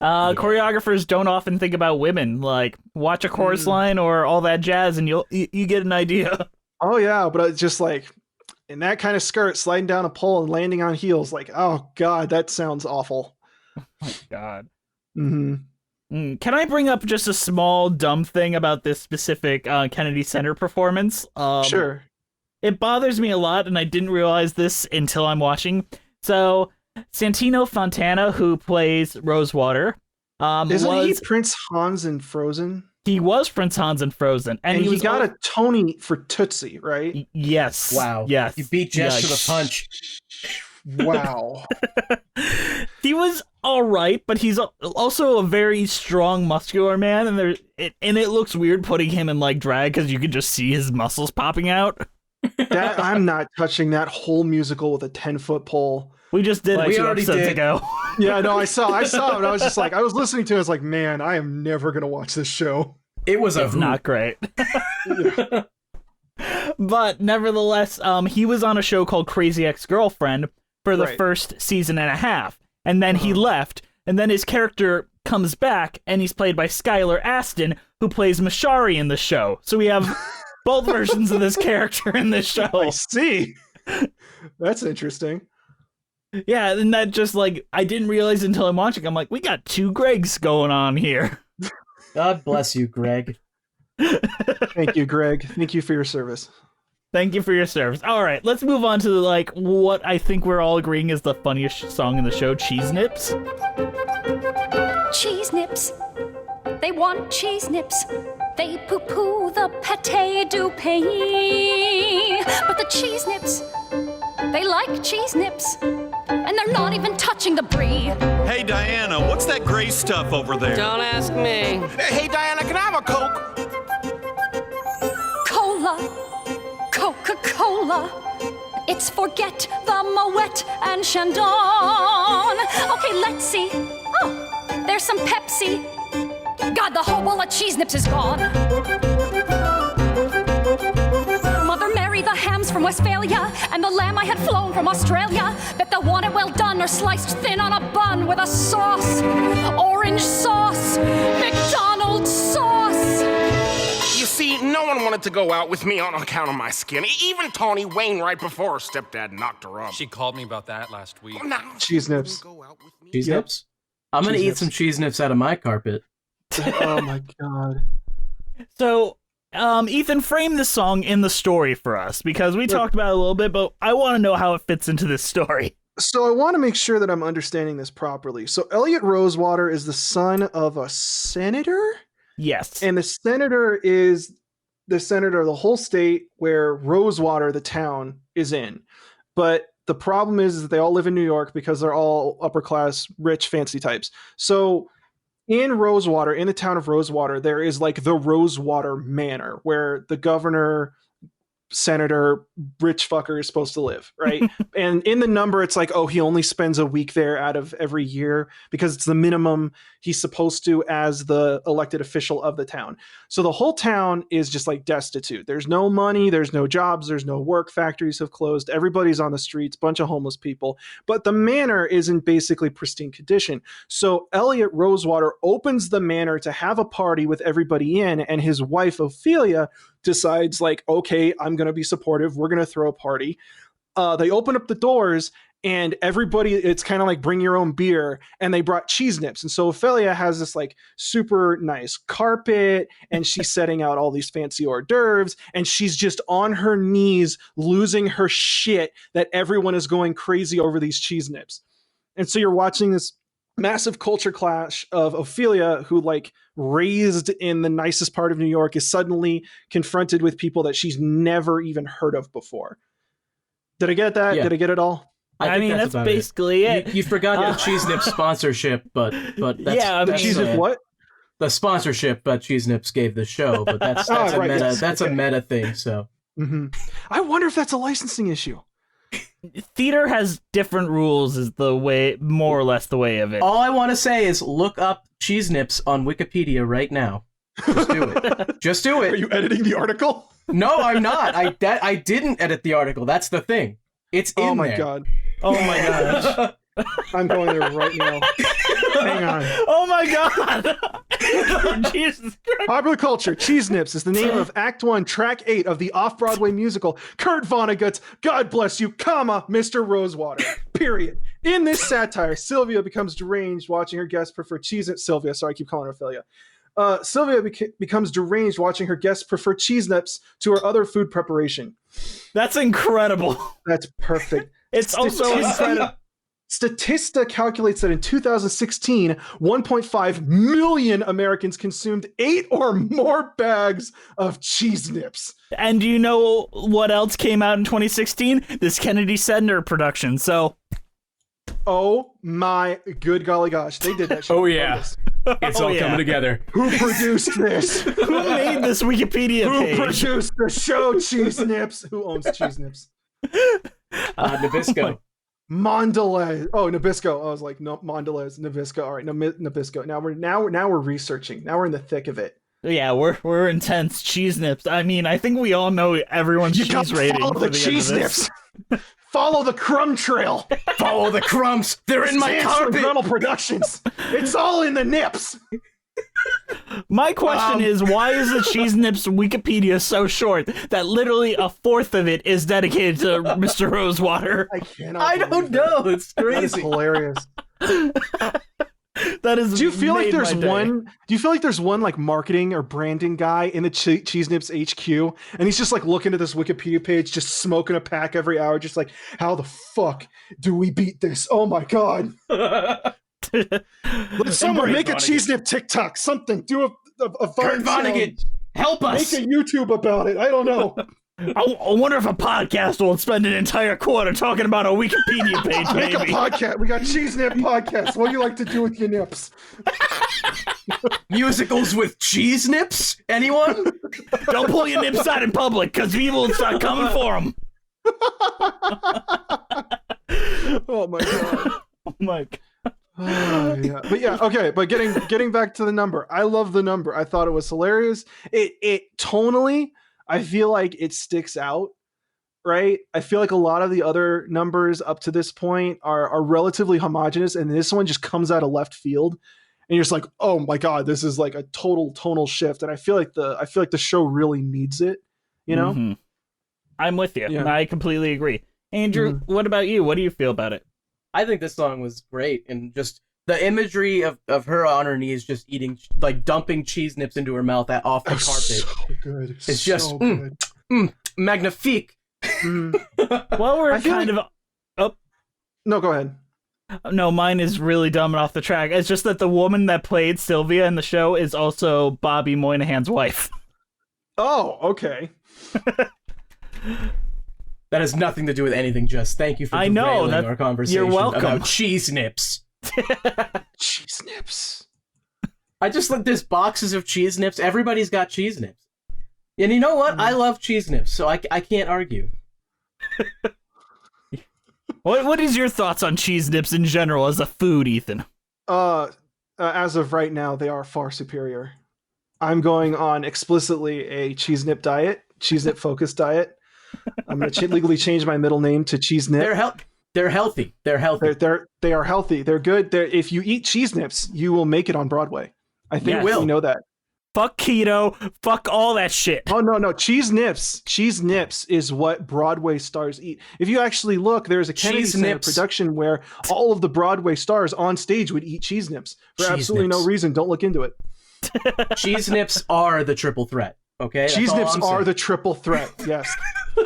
Choreographers don't often think about women. Like, watch a chorus line or all that jazz, and you get an idea. Oh yeah, but it's just like in that kind of skirt, sliding down a pole and landing on heels. Like, oh god, that sounds awful. Oh my god. Mm-hmm. Can I bring up just a small dumb thing about this specific Kennedy Center performance? Sure. It bothers me a lot, and I didn't realize this until I'm watching. So, Santino Fontana, who plays Rosewater, isn't he Prince Hans in Frozen? He was Prince Hans in Frozen, and he got a Tony for Tootsie, right? Yes. Wow. Yes. You beat Jess to the punch. Wow. He was all right, but he's also a very strong, muscular man, and it looks weird putting him in like drag because you can just see his muscles popping out. That I'm not touching that whole musical with a 10-foot pole. We just did it 2 episodes ago. Yeah, no, I saw it, and I was just like, I was listening to it, I was like, man, I am never gonna watch this show. It's not great. But nevertheless, he was on a show called Crazy Ex-Girlfriend for the first season and a half, and then he left, and then his character comes back, and he's played by Skylar Astin, who plays Mashari in the show. So we have both versions of this character in this show. I see. That's interesting. Yeah, and that just like, I didn't realize until I'm watching. I'm like, we got 2 Gregs going on here. God bless you, Greg. Thank you, Greg. Thank you for your service. Thank you for your service. All right, let's move on to like what I think we're all agreeing is the funniest song in the show, Cheese Nips. Cheese nips. They want cheese nips. They poo-poo the pate du pain. But the cheese nips, they like cheese nips. And they're not even touching the brie. Hey, Diana, what's that gray stuff over there? Don't ask me. Hey, Diana, can I have a Coke? Cola, Coca-Cola. It's forget the Moet and Chandon. Okay, let's see. Oh, there's some Pepsi. God, the whole bowl of cheese nips is gone. Mother Mary, the hams from Westphalia, and the lamb I had flown from Australia. Bet they'll want it well done or sliced thin on a bun with a sauce. Orange sauce. McDonald's sauce. You see, no one wanted to go out with me on account of my skin. Even Tawny Wayne right before her stepdad knocked her up. She called me about that last week. Cheese nips. Cheese nips? I'm going to eat some cheese nips out of my carpet. Oh my god. So, Ethan, frame this song in the story for us, because we talked about it a little bit, but I want to know how it fits into this story. So I want to make sure that I'm understanding this properly. So Elliot Rosewater is the son of a senator? Yes. And the senator is the senator of the whole state where Rosewater, the town, is in. But the problem is that they all live in New York because they're all upper class, rich, fancy types. So in Rosewater, in the town of Rosewater, there is like the Rosewater Manor where the governor, senator, rich fucker is supposed to live, right? And in the number, it's like, oh, he only spends a week there out of every year because it's the minimum he's supposed to as the elected official of the town. So the whole town is just like destitute. There's no money, there's no jobs, there's no work, factories have closed, everybody's on the streets, bunch of homeless people. But the manor is in basically pristine condition. So Elliot Rosewater opens the manor to have a party with everybody in, and his wife Ophelia decides like, okay, I'm going to be supportive. We're going to throw a party. They open up the doors and everybody, it's kind of like bring your own beer, and they brought cheese nips. And so Ophelia has this like super nice carpet, and she's setting out all these fancy hors d'oeuvres, and she's just on her knees losing her shit that everyone is going crazy over these cheese nips. And so you're watching this massive culture clash of Ophelia, who like raised in the nicest part of New York, is suddenly confronted with people that she's never even heard of before. Did I get that? Yeah. Did I get it all? I mean, that's basically it. You forgot the Cheese Nips sponsorship, but that's, yeah, I mean, The cheese nip what? the sponsorship Cheese Nips gave the show, but that's Oh, a right, meta yes. that's a meta thing. So Mm-hmm. I wonder if that's a licensing issue. Theater has different rules, is the way, more or less the way of it. all I want to say is look up Cheese Nips on Wikipedia right now. Just do it. Just do Are it. you editing the article? No, I'm not. I didn't edit the article. That's the thing. It's in Oh my there. god. Oh my gosh. I'm going there right now. Hang on. Oh my god. Jesus Christ. Popular culture. Cheese Nips is the name of Act 1, Track 8 of the off-Broadway musical Kurt Vonnegut's God Bless You, comma, Mr. Rosewater. Period. In this satire, Sylvia becomes deranged watching her guests prefer cheese nips. Sylvia, sorry, I keep calling her Ophelia. Sylvia becomes deranged watching her guests prefer cheese nips to her other food preparation. That's incredible. That's perfect. It's also incredible. Statista calculates that in 2016, 1.5 million Americans consumed 8 or more bags of cheese nips. And do you know what else came out in 2016? This Kennedy Center production. So, Oh my good golly gosh, they did that shit. Oh, on yeah. purpose. It's Oh, all yeah. coming together. Who produced this? who made this Wikipedia Who page? produced the show Cheese Nips? Who owns Cheese Nips? Nabisco. Mondelez. Oh, Nabisco. I was like, no, Mondelez, Nabisco. All right, Nabisco. Now we're researching. Now we're in the thick of it. Yeah, we're intense cheese nips. I mean, I think we all know everyone's You cheese gotta rating follow for the the cheese end of this. nips. Follow the crumb trail. Follow the crumbs. They're in my Dance carpet. Rental Productions. It's all in the nips. My question is, why is the cheese nips Wikipedia so short that literally a fourth of it is dedicated to Mr. Rosewater? I cannot. I don't know. It's That is crazy. hilarious. That is. Do you feel like made there's my day. one? Do you feel like there's one like marketing or branding guy in the Cheese Nips HQ, and he's just like looking at this Wikipedia page, just smoking a pack every hour, just like, how the fuck do we beat this? Oh my god! Someone make a Cheese Nip TikTok, something. Do a Kurt fun Vonnegut, help us. Make a YouTube about it. I don't know. I wonder if a podcast will spend an entire quarter talking about a Wikipedia page. Make a Maybe. podcast. We got Cheese Nip podcast. What do you like to do with your nips? Musicals with cheese nips? Anyone? Don't pull your nips out in public, because people will start coming for them. Oh my god. Oh my God. Yeah. But yeah, okay, but getting back to the number. I love the number. I thought it was hilarious. It tonally, I feel like it sticks out, right? I feel like a lot of the other numbers up to this point are relatively homogenous, and this one just comes out of left field. and you're just like, oh my god, this is like a total tonal shift, and I feel like the show really needs it, you know. Mm-hmm. I'm with you. Yeah. I completely agree. Andrew, what about you? What do you feel about it? I think this song was great, and just the imagery of her on her knees, just eating, like dumping cheese nips into her mouth off the carpet. So good. It's just so good. magnifique. Well, we're kind of. Oh no, go ahead. No, mine is really dumb and off the track. It's just that the woman that played Sylvia in the show is also Bobby Moynihan's wife. Oh, okay. That has nothing to do with anything. Just thank you for derailing our conversation you're welcome. about cheese nips. Cheese nips. I just look. There's boxes of cheese nips. Everybody's got cheese nips, and you know what? I love cheese nips, so I can't argue. What is your thoughts on cheese nips in general as a food, Ethan? As of right now, they are far superior. I'm going on explicitly a cheese nip diet, cheese nip focused diet. I'm going to legally change my middle name to Cheese Nip. They're healthy. They're healthy. They are healthy. They're good. If you eat cheese nips, you will make it on Broadway. I think we know that. Fuck keto. Fuck all that shit. Oh, no. Cheese nips. Cheese nips is what Broadway stars eat. If you actually look, there's a Kennedy Center production where all of the Broadway stars on stage would eat cheese nips for absolutely no reason. Don't look into it. Cheese nips are the triple threat. Okay, cheese nips are the triple threat. Yes,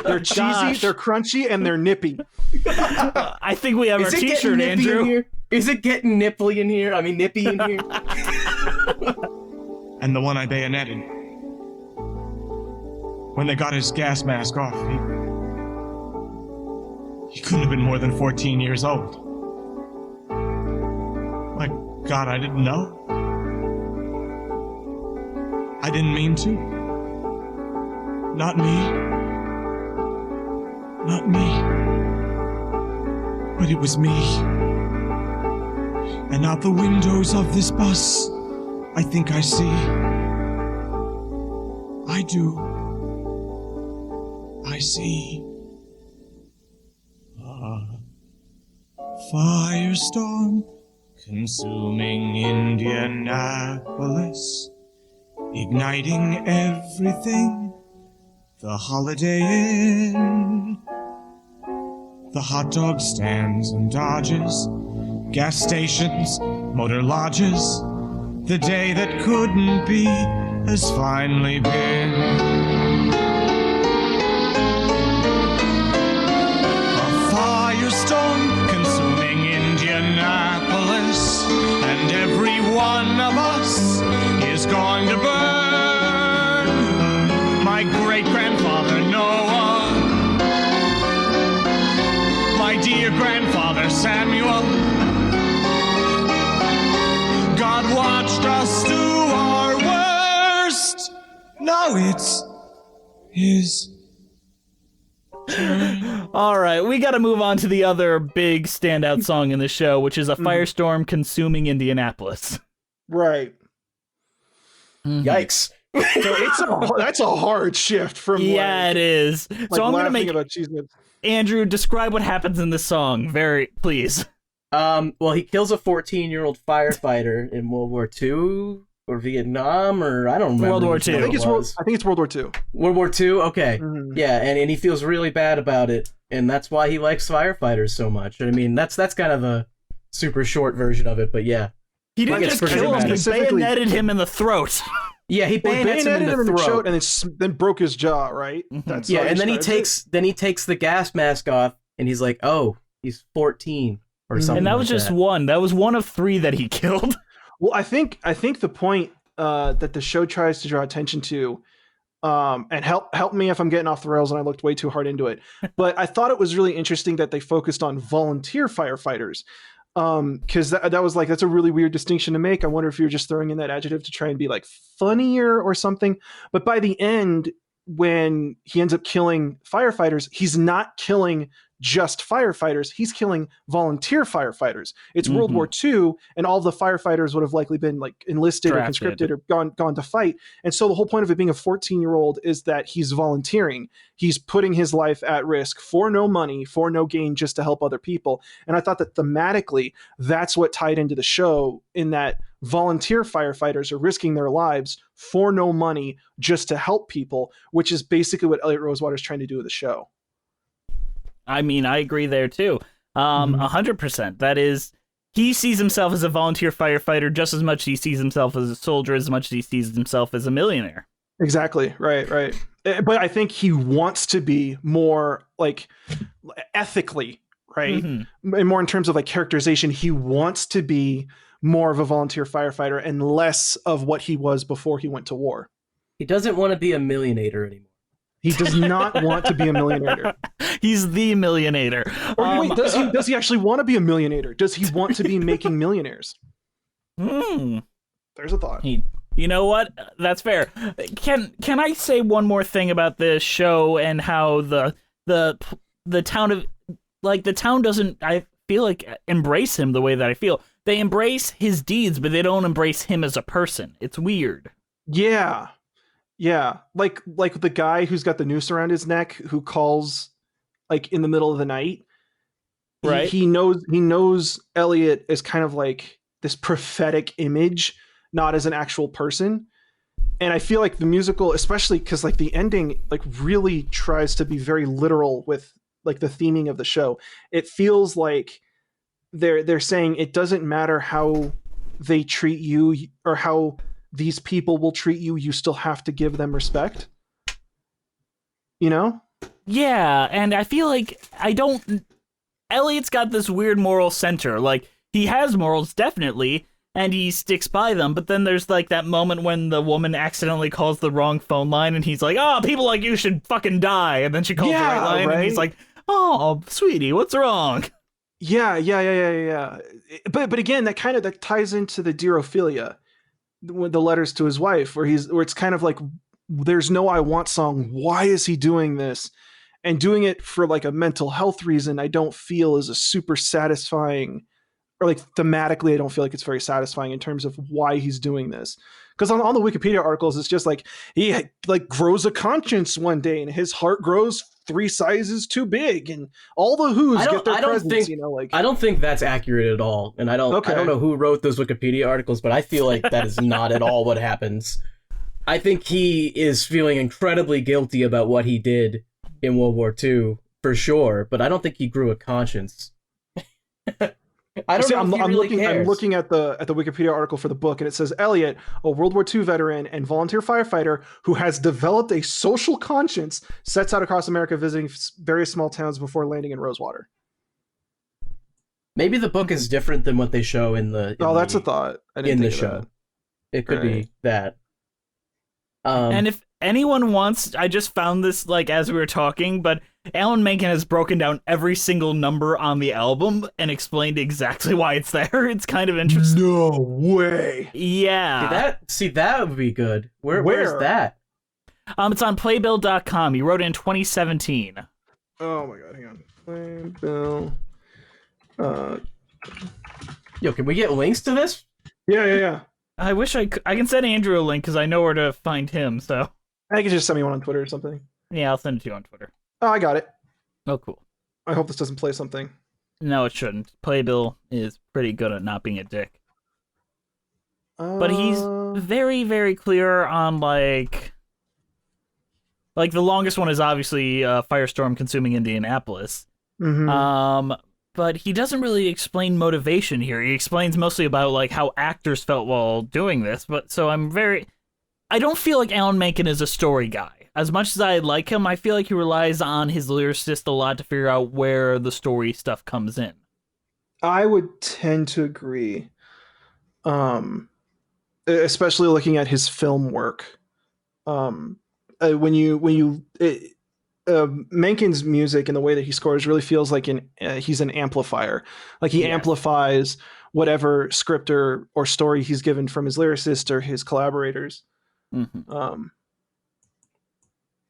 they're cheesy, they're crunchy, and they're nippy. I think we have our T-shirt, Andrew. Is it getting nipply in here? I mean, nippy in here. And the one I bayoneted. When they got his gas mask off, he couldn't have been more than 14 years old. My God, I didn't know. I didn't mean to. Not me. Not me. But it was me. And out the windows of this bus, I think I see. I do. I see. A firestorm consuming Indianapolis, igniting everything. The Holiday Inn, the hot dog stands and Dodges, gas stations, motor lodges. The day that couldn't be has finally been. A firestorm consuming Indianapolis, and every one of us is going to burn. My great-grandfather Noah, my dear grandfather Samuel, God watched us do our worst. Now it's his turn. All right, we got to move on to the other big standout song in the show, which is A Firestorm Consuming Indianapolis. Right. Yikes. So that's a hard shift from it is. So I'm gonna make about cheese nips. Andrew describe what happens in this song, please. Well, he kills a 14-year-old firefighter in World War II or Vietnam, or I don't remember. World War II. I think it's World War II. World War II. Okay, yeah, and he feels really bad about it, and that's why he likes firefighters so much. I mean, that's kind of a super short version of it, but yeah. He didn't just kill him; he bayoneted him in the throat. Yeah, he bayoneted him in the throat, and then broke his jaw. Right? That's and then he takes the gas mask off, and he's like, "Oh, he's 14 or something." And that was just one. That was one of 3 that he killed. Well, I think the point that the show tries to draw attention to, and help me if I'm getting off the rails and I looked way too hard into it, but I thought it was really interesting that they focused on volunteer firefighters. Because that was that's a really weird distinction to make. I wonder if you're just throwing in that adjective to try and be like funnier or something. But by the end, when he ends up killing firefighters, he's not killing just firefighters. He's killing volunteer firefighters. It's World War II, and all the firefighters would have likely been enlisted or conscripted or gone to fight. And so the whole point of it being a 14-year-old is that he's volunteering. He's putting his life at risk for no money, for no gain, just to help other people. And I thought that thematically, that's what tied into the show, in that volunteer firefighters are risking their lives for no money just to help people, which is basically what Elliot Rosewater is trying to do with the show. I mean, I agree there too. 100%. That is, he sees himself as a volunteer firefighter just as much as he sees himself as a soldier, as much as he sees himself as a millionaire. Exactly. Right. But I think he wants to be more like ethically, right? Mm-hmm. And more in terms of like characterization, he wants to be more of a volunteer firefighter and less of what he was before he went to war. He doesn't want to be a millionaire anymore. He does not want to be a millionaire. He's the millionaire. Or wait, does he actually want to be a millionaire? Does he want to be making millionaires? There's a thought. You know what? That's fair. Can I say one more thing about this show and how the town of the town doesn't, I feel like, embrace him the way that I feel. They embrace his deeds, but they don't embrace him as a person. It's weird. Yeah. Like the guy who's got the noose around his neck who calls like in the middle of the night. Right. He knows Elliot as kind of like this prophetic image, not as an actual person. And I feel like the musical, especially because like the ending like really tries to be very literal with like the theming of the show. It feels like they're saying it doesn't matter how they treat you or how these people will treat you, you still have to give them respect. You know? Yeah, and I feel like Elliot's got this weird moral center. Like, he has morals, definitely, and he sticks by them, but then there's like that moment when the woman accidentally calls the wrong phone line and he's like, oh, people like you should fucking die, and then she calls the right line and he's like, oh, sweetie, what's wrong? Yeah. But again, that ties into the Dear Ophelia, with the letters to his wife, where it's kind of like, there's no I want song. Why is he doing this? And doing it for like a mental health reason, I don't feel is a super satisfying, or like thematically, I don't feel like it's very satisfying in terms of why he's doing this. Because on the Wikipedia articles, it's just like he like grows a conscience one day and his heart grows 3 sizes too big, and all the Who's get their presents. I don't think that's accurate at all, and I don't know who wrote those Wikipedia articles, but I feel like that is not at all what happens. I think he is feeling incredibly guilty about what he did in World War II for sure, but I don't think he grew a conscience. I don't know. I'm looking at the Wikipedia article for the book, and it says Elliot, a World War II veteran and volunteer firefighter who has developed a social conscience, sets out across America visiting various small towns before landing in Rosewater. Maybe the book is different than what they show in the. That's a thought. In the show, it could be that. And if anyone wants, I just found this like as we were talking, but Alan Menken has broken down every single number on the album and explained exactly why it's there. It's kind of interesting. No way. Yeah. That would be good. Where's that? It's on playbill.com. He wrote it in 2017. Oh my god, hang on. Playbill. Yo, can we get links to this? Yeah. I wish I can send Andrew a link because I know where to find him, so. I can just send me one on Twitter or something. Yeah, I'll send it to you on Twitter. Oh, I got it. Oh, cool. I hope this doesn't play something. No, it shouldn't. Playbill is pretty good at not being a dick. But he's very, very clear on, like the longest one is obviously Firestorm consuming Indianapolis. Mm-hmm. But he doesn't really explain motivation here. He explains mostly about like how actors felt while doing this. But so I don't feel like Alan Menken is a story guy. As much as I like him, I feel like he relies on his lyricist a lot to figure out where the story stuff comes in. I would tend to agree. Especially looking at his film work. Menken's music and the way that he scores really feels like he's an amplifier. Like he amplifies whatever script or story he's given from his lyricist or his collaborators. Mm-hmm.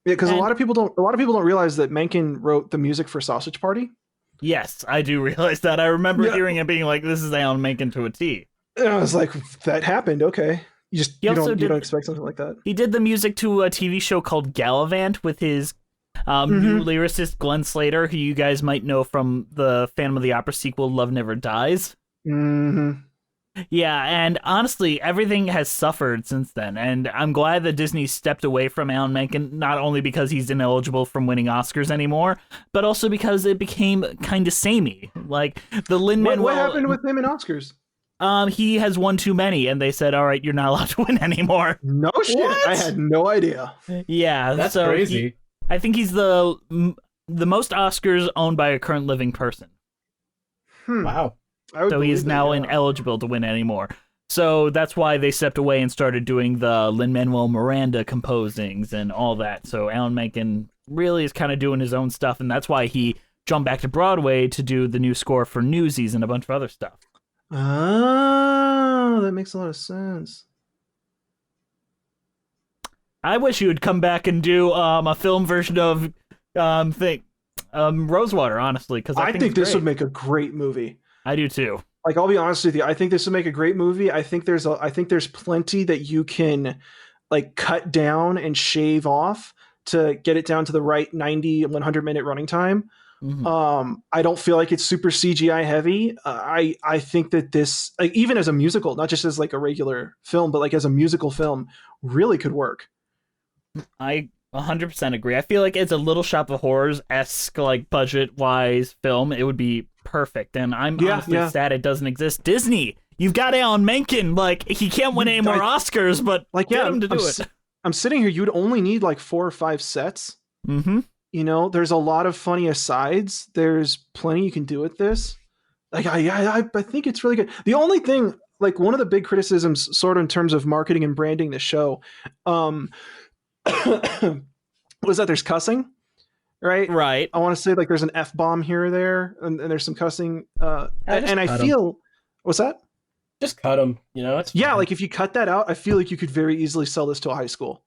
Because a lot of people don't realize that Menken wrote the music for Sausage Party. Yes, I do realize that. I remember hearing it being like, "This is Alan Menken to a T." And I was like, "That happened, okay." You don't expect something like that. He did the music to a TV show called Gallivant with his new lyricist Glenn Slater, who you guys might know from the Phantom of the Opera sequel Love Never Dies. Mm-hmm. Yeah, and honestly, everything has suffered since then, and I'm glad that Disney stepped away from Alan Menken, not only because he's ineligible from winning Oscars anymore, but also because it became kind of samey. Like, the Lin-Manuel... What happened with him in Oscars? He has won too many, and they said, all right, you're not allowed to win anymore. No shit, What? I had no idea. Yeah, That's so crazy. I think he's the most Oscars owned by a current living person. Wow. So he's now ineligible to win anymore. So that's why they stepped away and started doing the Lin-Manuel Miranda composings and all that. So Alan Menken really is kind of doing his own stuff, and that's why he jumped back to Broadway to do the new score for Newsies and a bunch of other stuff. Oh, that makes a lot of sense. I wish you would come back and do a film version of Rosewater, honestly, because I think this would make a great movie. I do too. Like, I'll be honest with you, I think this would make a great movie. I think there's plenty that you can like cut down and shave off to get it down to the right 90, 100 minute running time. Mm-hmm. I don't feel like it's super CGI heavy. I think that this, like, even as a musical, not just as like a regular film, but like as a musical film, really could work. I 100% agree. I feel like it's a Little Shop of Horrors-esque, like, budget-wise film. It would be perfect, and I'm honestly sad it doesn't exist. Disney, you've got Alan Menken. Like, he can't win any more Oscars, but like, get him to do it. I'm sitting here. You'd only need like 4 or 5 sets. Mm-hmm. You know, there's a lot of funny asides. There's plenty you can do with this. Like, I think it's really good. The only thing, like, one of the big criticisms, sort of in terms of marketing and branding the show, was that there's cussing, right? I want to say, like, there's an F-bomb here or there, and there's some cussing. And I feel, what's that? Just cut them, you know? It's yeah, like, if you cut that out, I feel like you could very easily sell this to a high school.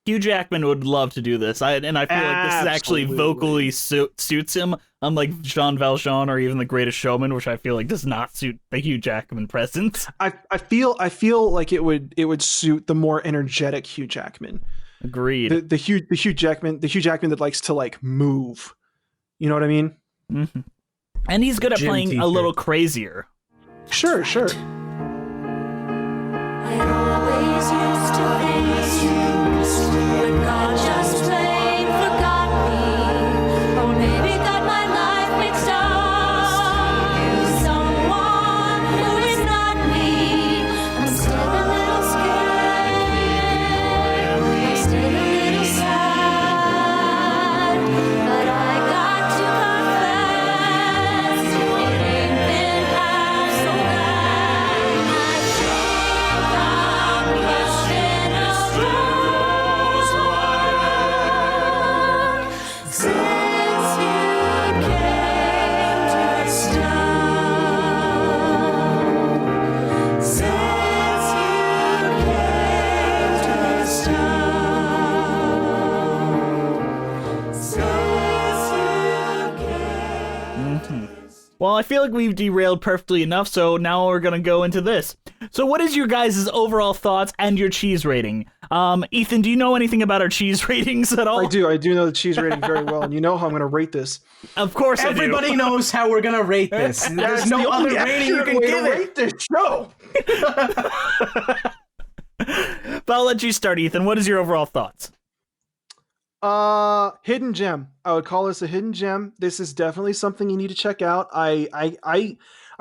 Hugh Jackman would love to do this, and I feel like this is actually vocally suits him, unlike Jean Valjean or even The Greatest Showman, which I feel like does not suit the Hugh Jackman presence. I feel like it would suit the more energetic Hugh Jackman. Agreed. The Hugh Jackman that likes to, like, move. You know what I mean? Mm-hmm. And he's good at playing a little crazier. Sure. I always used to think when God just plain forgot me, or maybe got my life mixed up with someone who is not me. I'm still a little scared, I'm still a little sad, but I got to confess, it ain't been half so bad. Well, I feel like we've derailed perfectly enough, so now we're gonna go into this. So what is your guys' overall thoughts and your cheese rating? Ethan, do you know anything about our cheese ratings at all? I do know the cheese rating very well, and you know how I'm gonna rate this. Of course Everybody knows how we're gonna rate this. There's no other rating you can give it. Rate this show. But I'll let you start, Ethan. What is your overall thoughts? Hidden gem. I would call this a hidden gem. This is definitely something you need to check out. I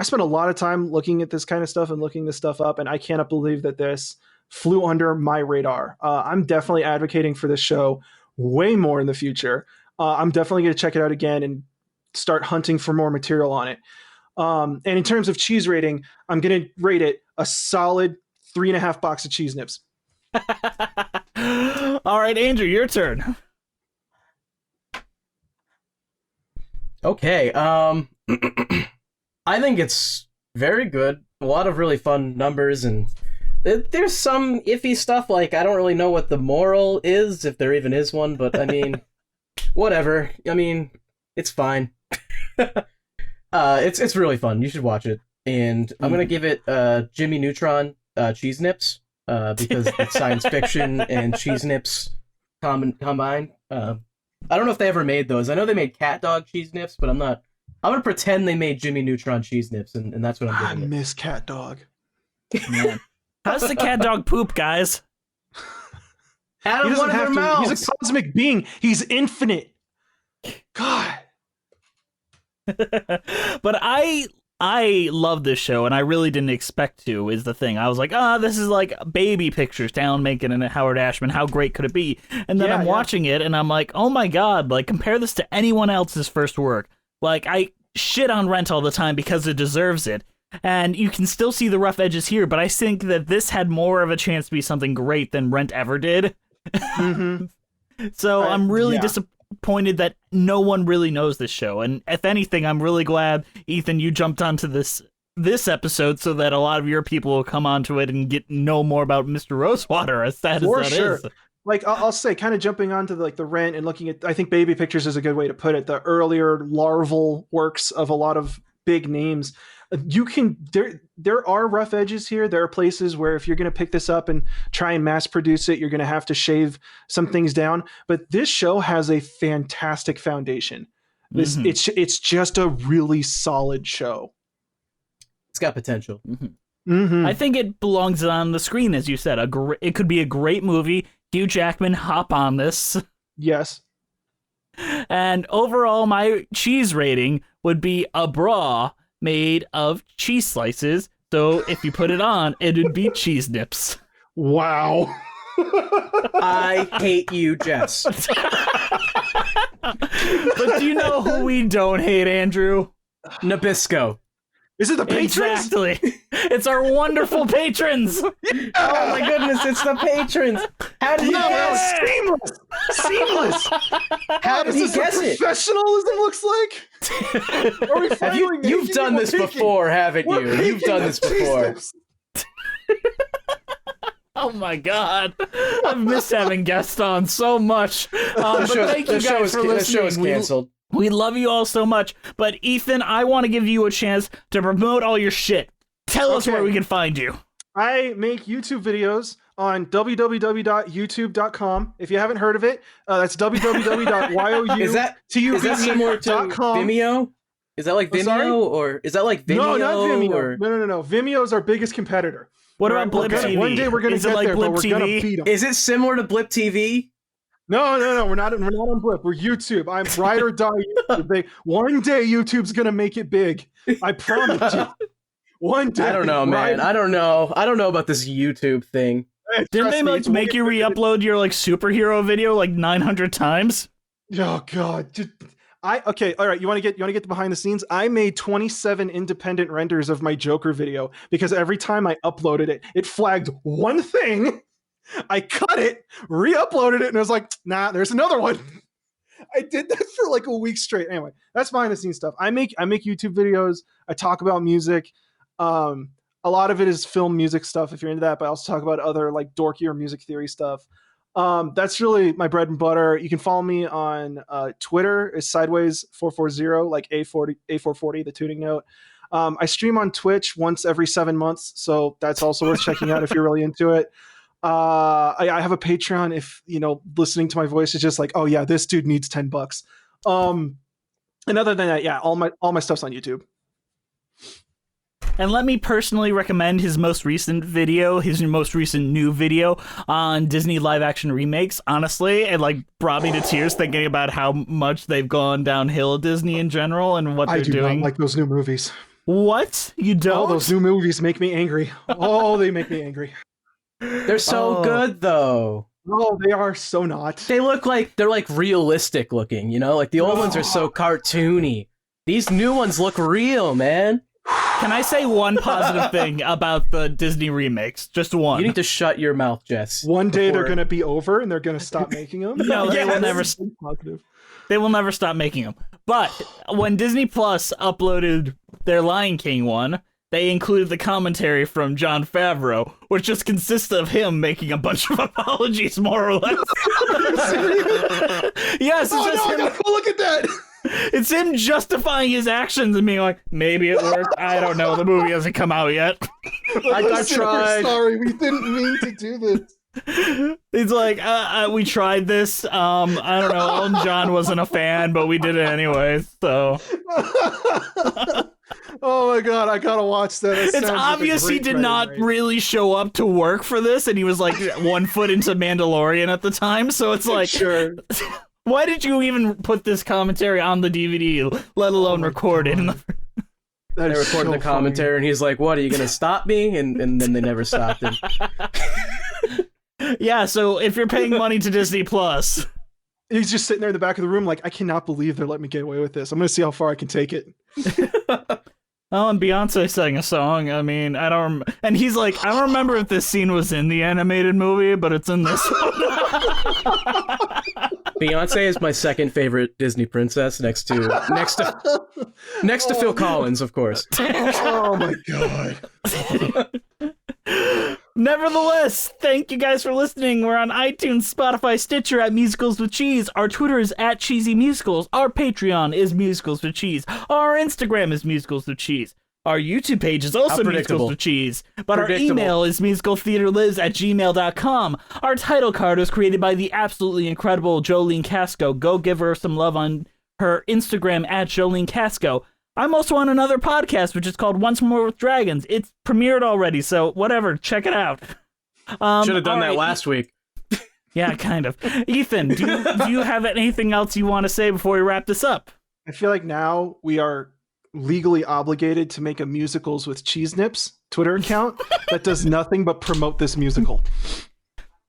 spent a lot of time looking at this kind of stuff and looking this stuff up, and I cannot believe that this flew under my radar. I'm definitely advocating for this show way more in the future. I'm definitely going to check it out again and start hunting for more material on it. And in terms of cheese rating, I'm going to rate it a solid 3.5 box of cheese nips. All right, Andrew, your turn. Okay, I think it's very good. A lot of really fun numbers, and there's some iffy stuff, like I don't really know what the moral is, if there even is one, but I mean, whatever. I mean, it's fine. It's really fun. You should watch it. And I'm gonna give it Jimmy Neutron cheese nips, because it's science fiction and cheese nips combined. I don't know if they ever made those. I know they made cat dog cheese nips, but I'm gonna pretend they made Jimmy Neutron cheese nips, and that's what I'm giving it. I miss cat dog. Man. How's the cat dog poop, guys? Out He of one doesn't of their have to. mouths. He's a cosmic being. He's infinite. God. But I love this show, and I really didn't expect to, is the thing. I was like, this is like baby pictures, Alan Menken and Howard Ashman. How great could it be? And then I'm watching it, and I'm like, oh my god, like, compare this to anyone else's first work. Like, I shit on Rent all the time because it deserves it. And you can still see the rough edges here, but I think that this had more of a chance to be something great than Rent ever did. Mm-hmm. So I'm really disappointed that no one really knows this show. And if anything, I'm really glad, Ethan, you jumped onto this episode so that a lot of your people will come onto it and know more about Mr. Rosewater, as sad as that is. Like, I'll say, kind of jumping onto the Rent and looking at, I think Baby Pictures is a good way to put it, the earlier larval works of a lot of big names. There are rough edges here. There are places where if you're going to pick this up and try and mass produce it, you're going to have to shave some things down. But this show has a fantastic foundation. It's just a really solid show. It's got potential. I think it belongs on the screen, as you said. It could be a great movie. Hugh Jackman, hop on this. Yes. And overall, my cheese rating would be a bra made of cheese slices. So if you put it on, it would be cheese nips. Wow. I hate you, Jess. But do you know who we don't hate, Andrew? Nabisco. Is it the patrons? Exactly. It's our wonderful patrons. Oh my goodness, it's the patrons. How did he guess? Seamless. How did he guess what it? professionalism looks like? Are we finally You've done this before, haven't you? You've done this before. Oh my god. I've missed having guests on so much. But thank you guys for listening. The show is canceled. We love you all so much, but Ethan, I want to give you a chance to promote all your shit. Tell us where we can find you. I make YouTube videos on www.youtube.com. If you haven't heard of it, that's www.youtube.com. Is that similar to Vimeo? Is that like Vimeo, or is that like Vimeo? No, not Vimeo. Or... No. Vimeo is our biggest competitor. What about Blip TV? One day we're gonna get there, but we're gonna beat them. Is it similar to Blip TV? No. We're not on Blip. We're YouTube. I'm ride or die YouTube. One day YouTube's gonna make it big. I promise you. One day. I don't know, man. I don't know about this YouTube thing. Didn't they make you re-upload your superhero video 900 times? Oh god. Okay, all right. You want to get the behind the scenes? I made 27 independent renders of my Joker video because every time I uploaded it, it flagged one thing. I cut it, re-uploaded it, and I was like, nah, there's another one. I did that for a week straight. Anyway, that's behind the scenes stuff. I make YouTube videos. I talk about music. A lot of it is film music stuff if you're into that, but I also talk about other dorkier music theory stuff. That's really my bread and butter. You can follow me on Twitter. It's Sideways440, like A440, the tuning note. I stream on Twitch once every 7 months, so that's also worth checking out if you're really into it. I have a Patreon if listening to my voice is just oh yeah, this dude needs $10. And other than that, yeah, all my stuff's on YouTube. And let me personally recommend his most recent new video on Disney live action remakes. Honestly, it brought me to tears thinking about how much they've gone downhill at Disney in general and what they're doing. I do not like those new movies. What? You don't? All those new movies make me angry. Oh, they make me angry. They're so good though. Oh, they are so not. They look they're realistic looking, the old ones are so cartoony. These new ones look real, man. Can I say one positive thing about the Disney remakes? Just one. You need to shut your mouth, Jess. One day they're going to be over and they're going to stop making them. No, they will never. They will never stop making them. But when Disney Plus uploaded their Lion King one, they included the commentary from Jon Favreau, which just consists of him making a bunch of apologies, more or less. Yes, it's just him. I gotta go look at that. It's him justifying his actions and being like, maybe it worked. I don't know. The movie hasn't come out yet. I tried. Sorry, we didn't mean to do this. He's like, we tried this. I don't know. Elton John wasn't a fan, but we did it anyway. So, Oh my god, I gotta watch that. It's obvious he did not really show up to work for this, and he was like 1 foot into Mandalorian at the time. So it's like, sure. Why did you even put this commentary on the DVD, let alone record it? They recorded the commentary, and he's like, "What, are you gonna stop me?" And then they never stopped him. Yeah, so if you're paying money to Disney Plus, he's just sitting there in the back of the room, like, I cannot believe they're letting me get away with this. I'm gonna see how far I can take it. Oh, and Beyonce sang a song. I mean, and he's like, I don't remember if this scene was in the animated movie, but it's in this one. Beyonce is my second favorite Disney princess, next to Phil Collins, of course. Oh my god. Nevertheless, thank you guys for listening. We're on iTunes, Spotify, Stitcher at Musicals with Cheese. Our Twitter is at Cheesy Musicals. Our Patreon is Musicals with Cheese. Our Instagram is Musicals with Cheese. Our YouTube page is also Musicals with Cheese. But our email is musicaltheaterlives@gmail.com. Our title card was created by the absolutely incredible Jolene Casco. Go give her some love on her Instagram at Jolene Casco. I'm also on another podcast, which is called Once More with Dragons. It's premiered already, so whatever, check it out. Should have done that last week. Yeah, kind of. Ethan, do you have anything else you want to say before we wrap this up? I feel like now we are legally obligated to make a Musicals with Cheese Nips Twitter account that does nothing but promote this musical.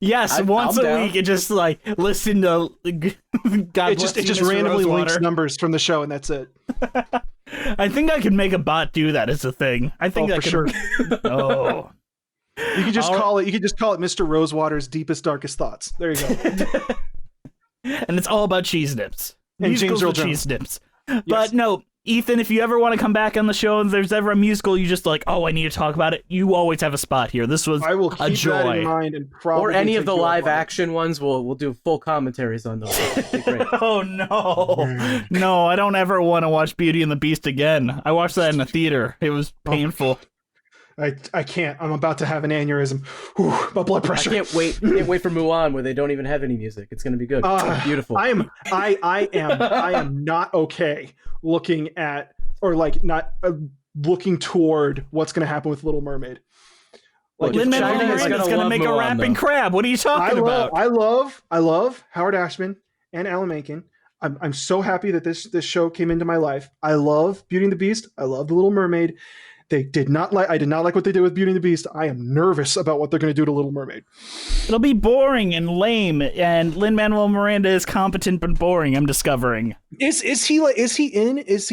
Yes, once a week, it just like listen to God. It just randomly links numbers from the show, and that's it. I think I could make a bot do that as a thing. I think for sure. Oh, you could just call it. You could just call it Mr. Rosewater's Deepest Darkest Thoughts. There you go. And it's all about cheese nips. And James Earl Jones. Cheese nips. Yes. But no, Ethan, if you ever want to come back on the show and there's ever a musical you just like, oh, I need to talk about it, you always have a spot here. This was I will keep a joy. That in mind and probably or any of the live action ones. We'll do full commentaries on those. That'd be great. Oh no, no! I don't ever want to watch Beauty and the Beast again. I watched that in the theater. It was painful. I can't. I'm about to have an aneurysm. Whew, my blood pressure. I can't wait for Mulan, where they don't even have any music. It's gonna be good. Beautiful. I am not okay looking at or like not looking toward what's gonna happen with Little Mermaid. Like Lin-Manuel Miranda's gonna make a rapping crab. What are you talking about? I love Howard Ashman and Alan Menken. I'm so happy that this show came into my life. I love Beauty and the Beast. I love The Little Mermaid. I did not like what they did with Beauty and the Beast. I am nervous about what they're going to do to Little Mermaid. It'll be boring and lame, and Lin-Manuel Miranda is competent but boring, I'm discovering. Is he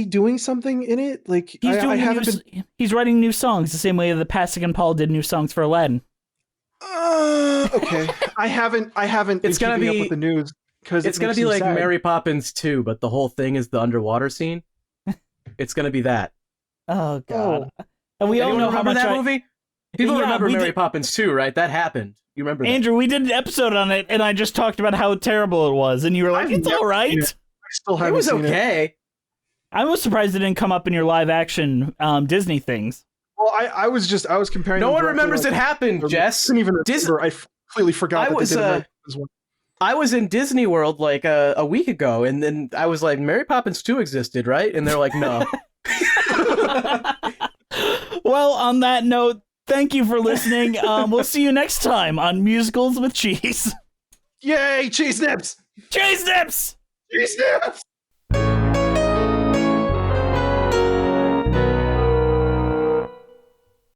doing something in it? Like he's writing new songs the same way that Pasek and Paul did new songs for Aladdin. Okay. I haven't It's been gonna keeping be up with the news because it's going to be like sad. Mary Poppins 2, but the whole thing is the underwater scene. It's going to be that. Oh god. And we all know how much that movie? People remember Mary Poppins 2, right? That happened. You remember that? Andrew, we did an episode on it, and I just talked about how terrible it was, and you were like, it's all right. I still haven't seen it. I was surprised it didn't come up in your live action Disney things. Well, I was comparing. No one remembers it happened, Jess. I didn't even remember. I completely forgot. I was in Disney World like a week ago, and then I was like, Mary Poppins 2 existed, right? And they're like, no. Well, on that note, thank you for listening. We'll see you next time on Musicals with Cheese. Yay, Cheese Nips! Cheese Nips! Cheese Nips!